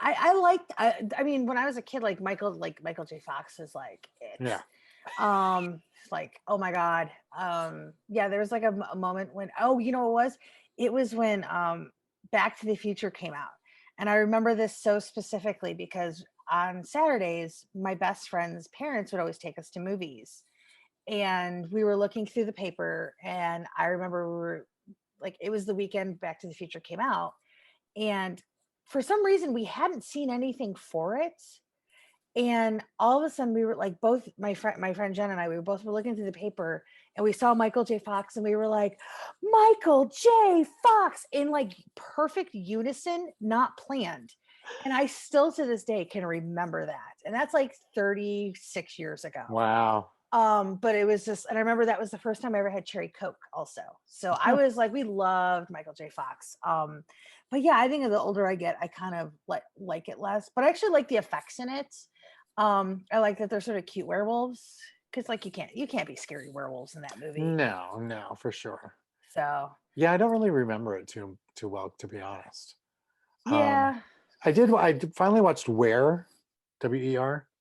I liked. I mean, when I was a kid, like Michael J. Fox is like it. Yeah. Like oh my god. Yeah, there was like a moment when you know what it was? It was when Back to the Future came out, and I remember this so specifically because on Saturdays my best friend's parents would always take us to movies, and we were looking through the paper, and I remember we were like it was the weekend Back to the Future came out, and for some reason we hadn't seen anything for it, and all of a sudden we were like both my friend Jen and I we were both were looking through the paper and we saw Michael J. Fox and we were like, Michael J. Fox in like perfect unison, not planned. And I still to this day can remember that. And that's like 36 years ago. Wow. But it was just, and I remember that was the first time I ever had cherry Coke also. So I was like, we loved Michael J. Fox. But yeah, I think the older I get, I kind of like it less, but I actually like the effects in it. I like that they're sort of cute werewolves because like you can't be scary werewolves in that movie. No, no, for sure. So Yeah, I don't really remember it too well, to be honest. Um, yeah. finally watched WER.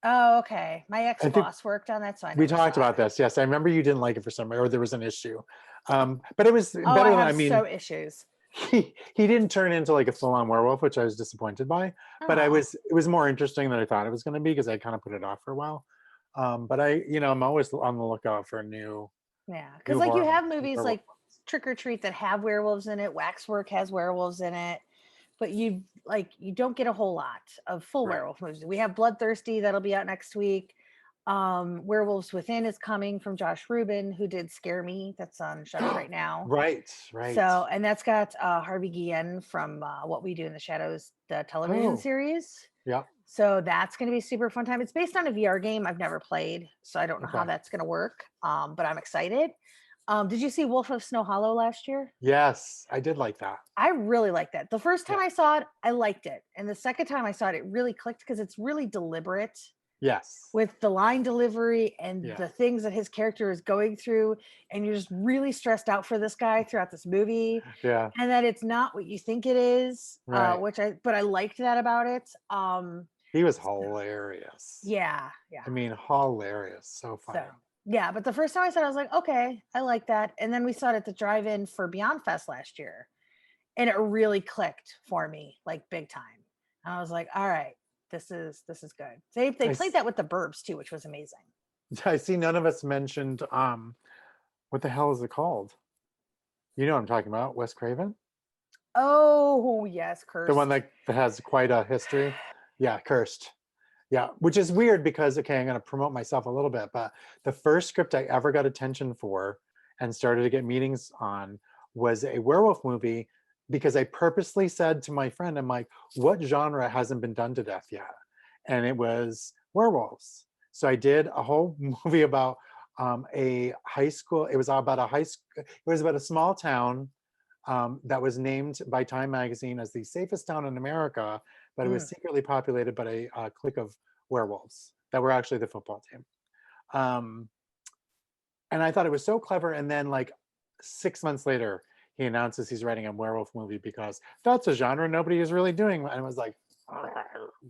Oh, okay. My I think ex-boss worked on that, so I we never talked saw about it. this. Yes, I remember you didn't like it for some reason, or there was an issue. But it was Oh, I better than, have I mean, so issues. he didn't turn into like a full-on werewolf, which I was disappointed by. But Oh, it was more interesting than I thought it was going to be because I kind of put it off for a while. But I'm always on the lookout for yeah. Because new like you horror have movies werewolf. like Trick or Treat that have werewolves in it. Waxwork has werewolves in it, but you don't get a whole lot of full Right. werewolf movies. We have Bloodthirsty that'll be out next week. Werewolves Within is coming from Josh Rubin, who did Scare Me. That's on Shutter right now. Right, right. So, and that's got Harvey Guillen from What We Do in the Shadows, the television Oh, series. yeah. So that's going to be a super fun time. It's based on a VR game I've never played, so I don't know how Okay. that's going to work. But I'm excited. Did you see Wolf of Snow Hollow last year? Yes, I did like that. I really liked that. The first time Yeah. I saw it, I liked it, and the second time I saw it, it really clicked because it's really deliberate. Yes. with the line delivery and Yeah. the things that his character is going through, and you're just really stressed out for this guy throughout this movie, Yeah. and that it's not what you think it is, Right. but I liked that about it. He was hilarious. Yeah, I mean, hilarious. So so funny. yeah, but the first time I saw it, I was like, okay, I like that. And then we saw it at the drive-in for Beyond Fest last year, and it really clicked for me, like big time. And I was like, all right, this is good. They I, played that with the Burbs too, which was amazing. I see none of us mentioned what the hell is it called? You know what I'm talking about? Wes Craven? Oh yes, The one Cursed. that has quite a history. Yeah, Cursed. Yeah, which is weird because, okay, I'm going to promote myself a little bit, but the first script I ever got attention for and started to get meetings on was a werewolf movie, because I purposely said to my friend, I'm like, what genre hasn't been done to death yet? And it was werewolves. So I did a whole movie about a high school. It was about a high school. It was about a small town that was named by Time Magazine as the safest town in America, but it was secretly populated by a clique of werewolves that were actually the football team. Um, and I thought it was so clever. And then, like 6 months later, he announces he's writing a werewolf movie because that's a genre nobody is really doing. And I was like,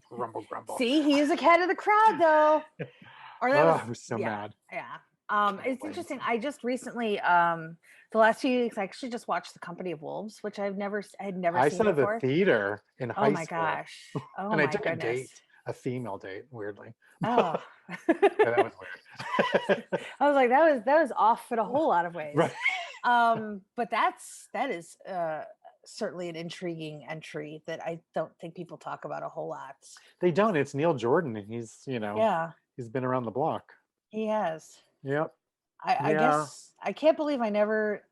grumble, grumble. See, he's a cat of the crowd though. Or that was I was so yeah, mad. yeah. Can't It's blame interesting. him. I just recently, the last few weeks, I actually just watched The Company of Wolves, which I had never I seen saw the before. theater in Oh high my school, gosh. Oh and I my took a goodness. date, a female date, weirdly. Oh. Yeah, that was weird. I was like, that was off in a whole lot of ways. Right. But that is certainly an intriguing entry that I don't think people talk about a whole lot. They don't. It's Neil Jordan, and he's, Yeah, he's been around the block. he has. Yep. I Yeah. guess I can't believe I never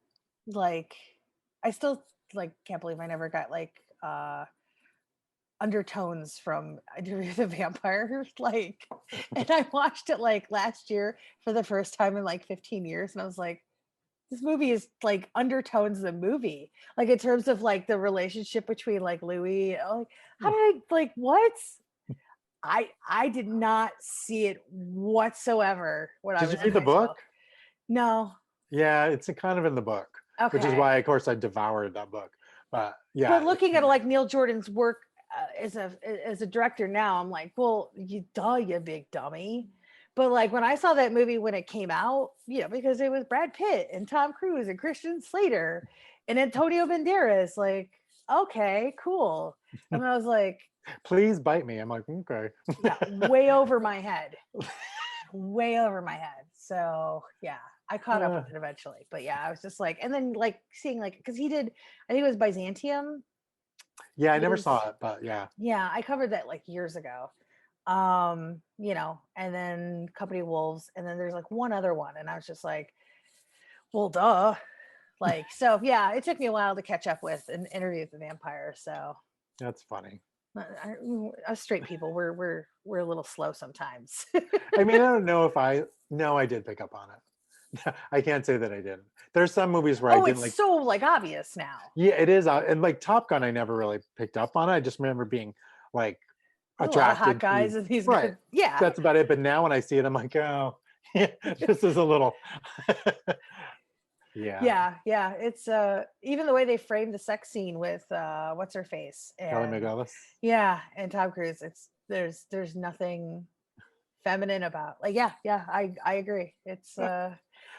like I still like can't believe I never got like undertones from Interview with the Vampire, like, and I watched it like last year for the first time in like 15 years, and I was like, this movie is like undertones the movie, like in terms of like the relationship between like Louis, like how did I like what I did not see it whatsoever when I Did you was in read the high school. book? No. Yeah, it's a kind of in the book, which is Okay. why, of course, I devoured that book. But yeah, But looking at like Neil Jordan's work as a director now, I'm like, well, you big dummy. But like when I saw that movie when it came out, because it was Brad Pitt and Tom Cruise and Christian Slater and Antonio Banderas, like, okay, cool. And I was like, please bite me. I'm like, okay. yeah, way over my head. Way over my head. So yeah, I caught up with it eventually. But yeah, I was just like, and then like seeing like, because he did, I think it was Byzantium. Yeah, I never saw it, but yeah. Yeah, I covered that like years ago. And then Company of Wolves, and then there's like one other one, and I was just like, well, duh. Like, so yeah, it took me a while to catch up with an Interview with the Vampire. So That's funny. us straight people, we're a little slow sometimes. I mean, I don't know if I did pick up on it. I can't say that I didn't. There's some movies where I Oh, didn't it's like. so like obvious now. Yeah, it is. And like Top Gun, I never really picked up on it. I just remember being like There's a lot of hot attracted guys to. and these Right. good, yeah. That's about it. But now when I see it, I'm like, oh, yeah, this is a little. Yeah. Yeah. It's even the way they framed the sex scene with what's her face Kelly and McGillis. yeah, and Tom Cruise. It's there's nothing feminine about like I agree. It's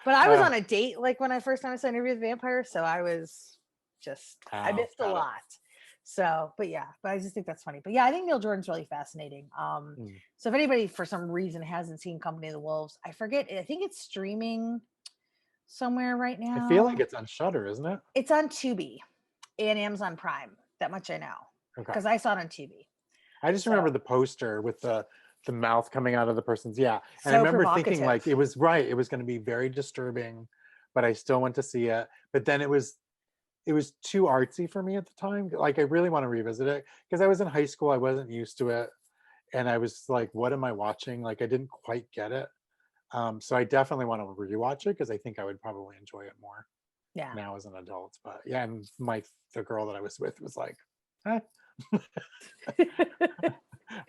but I was on a date like when I first time I saw Interview with the Vampire, so I was just I missed a lot. So, but I just think that's funny. But yeah, I think Neil Jordan's really fascinating. So if anybody for some reason hasn't seen Company of the Wolves, I forget. I think it's streaming somewhere right now. I feel like it's on Shudder, isn't it? It's on Tubi and Amazon Prime. That much I know because I saw it on Tubi. I just remember the poster with the mouth coming out of the person's and so I remember provocative. thinking like it was going to be very disturbing, but I still went to see it. But then it was too artsy for me at the time. Like I really want to revisit it because I was in high school, I wasn't used to it, and I was like, what am I watching? Like I didn't quite get it. So I definitely want to rewatch it because I think I would probably enjoy it more now as an adult. But yeah, and the girl that I was with was like,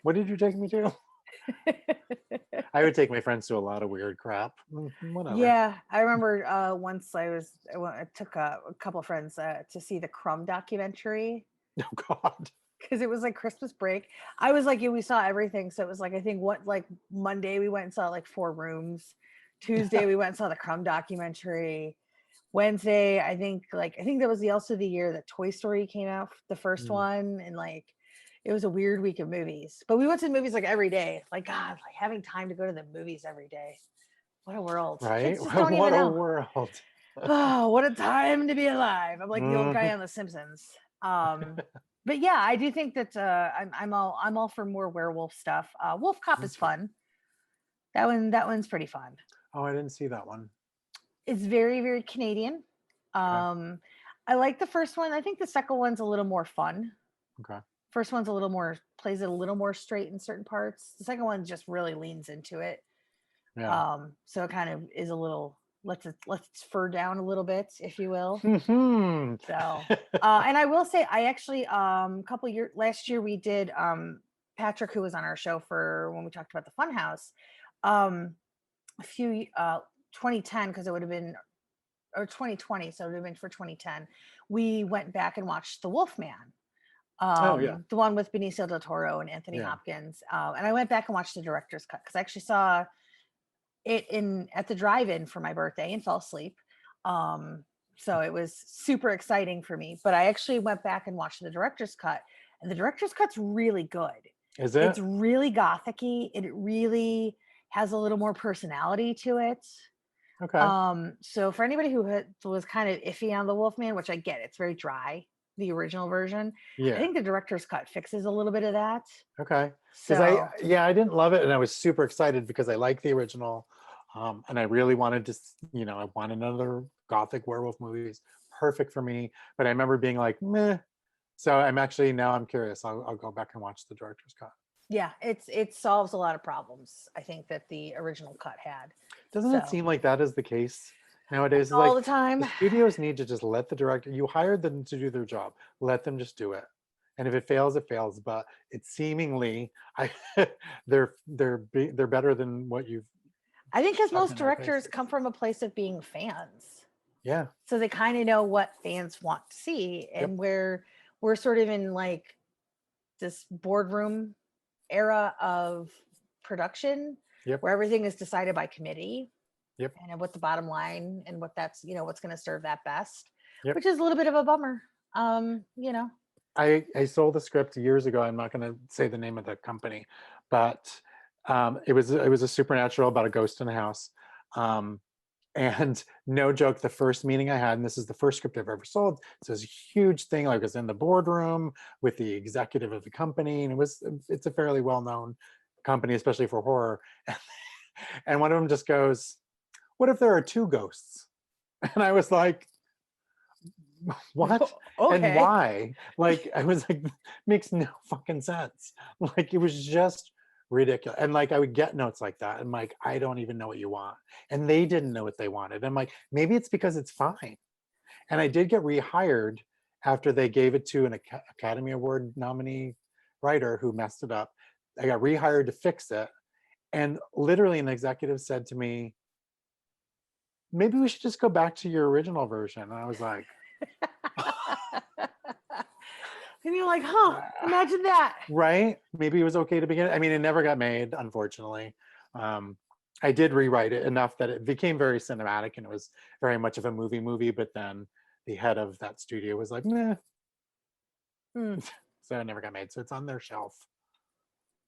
what did you take me to? I would take my friends to a lot of weird crap. Whatever. Yeah, I remember once I took a couple of friends to see the Crumb documentary Oh God. because it was like Christmas break. I was like, yeah, we saw everything. So it was like, I think what, like Monday we went and saw like 4 Rooms. Tuesday we went and saw the Crumb documentary. Wednesday, I think that was also the year that Toy Story came out, the first Mm, one, and like it was a weird week of movies. But we went to the movies like every day. Like God, like having time to go to the movies every day. What a world. right? Kids just don't What even a know. world. Oh, what a time to be alive. I'm like the old guy Mhm. on The Simpsons. But yeah, I do think that I'm all for more werewolf stuff. Wolf Cop is fun. That one's pretty fun. Oh, I didn't see that one. It's very, very Canadian. Okay. Um, I like the first one. I think the second one's a little more fun. Okay. First one's a little more plays it a little more straight in certain parts. The second one just really leans into it. Yeah. So it kind of is a little lets its fur down a little bit, if you will. Mhm. So and I will say I actually couple years last year we did Patrick, who was on our show for when we talked about the Funhouse, a few 2010, because it would have been, or 2020, so it would have been for 2010. We went back and watched The Wolfman, Oh yeah. the one with Benicio del Toro and Anthony Yeah. Hopkins. And I went back and watched the director's cut because I actually saw it in at the drive-in for my birthday and fell asleep. So it was super exciting for me. But I actually went back and watched the director's cut, and the director's cut's really good. Is It's it? really gothicy. It really has a little more personality to it. Okay. So for anybody who was kind of iffy on the Wolfman, which I get, it's very dry, the original version. I Yeah. think the director's cut fixes a little bit of that. Okay. Because So I didn't love it, and I was super excited because I like the original, and I really wanted to, I wanted another gothic werewolf movies, perfect for me. But I remember being like, meh. So I'm curious. I'll go back and watch the director's cut. yeah, it solves a lot of problems, I think, that the original cut had. Doesn't it So seem like that is the case nowadays? It's all like the time. the studios need to just let the director. You hired them to do their job. Let them just do it. And if it fails, it fails. But it's seemingly, they're better than what you've I think because shoved most in our directors faces. come from a place of being fans. Yeah. So they kind of know what fans want to see. Yep. And we're sort of in like this boardroom era of production Yep. where everything is decided by committee Yep. and what the bottom line and what that's, what's going to serve that best, Yep. which is a little bit of a bummer. I sold the script years ago. I'm not going to say the name of the company, but it was a supernatural about a ghost in a house. And no joke, the first meeting I had, and this is the first script I've ever sold, so it's a huge thing. Like, I was in the boardroom with the executive of the company, and it's a fairly well-known company, especially for horror. And one of them just goes, "What if there are 2 ghosts?" And I was like, what? And Okay. why? Like, I was like, makes no fucking sense. Like, it was just ridiculous. And like, I would get notes like that. And like, I don't even know what you want. And they didn't know what they wanted. I'm like, maybe it's because it's fine. And I did get rehired after they gave it to an Academy Award nominee writer who messed it up. I got rehired to fix it. And literally an executive said to me, maybe we should just go back to your original version. And I was like, And you're like, huh, imagine that. right? Maybe it was okay to begin. I mean, it never got made, unfortunately. I did rewrite it enough that it became very cinematic and it was very much of a movie, but then the head of that studio was like, nah. So it never got made. So it's on their shelf.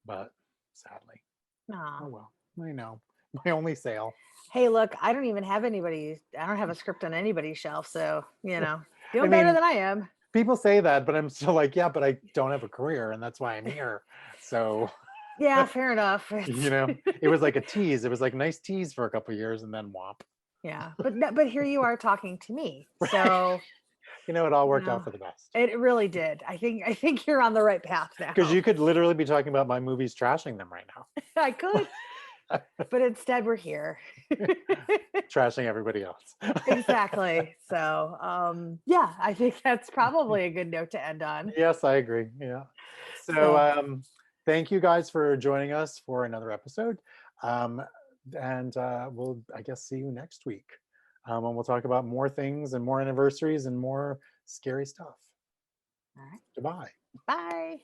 But sadly, oh well, I know. My only sale. Hey, look, I don't have a script on anybody's shelf. So, doing I better mean, than I am. people say that, but I'm still like, yeah, but I don't have a career and that's why I'm here. So, Yeah, fair enough. it was like a tease. It was like a nice tease for a couple of years and then whomp. Yeah, but here you are talking to me. Right. So, it all worked out for the best. It really did. I think you're on the right path now. Because you could literally be talking about my movies, trashing them right now. I could. But instead we're here. Trashing everybody else. Exactly. So yeah, I think that's probably a good note to end on. Yes, I agree. Yeah. So thank you guys for joining us for another episode. And we'll, I guess, see you next week. And we'll talk about more things and more anniversaries and more scary stuff. All right. Goodbye. Bye.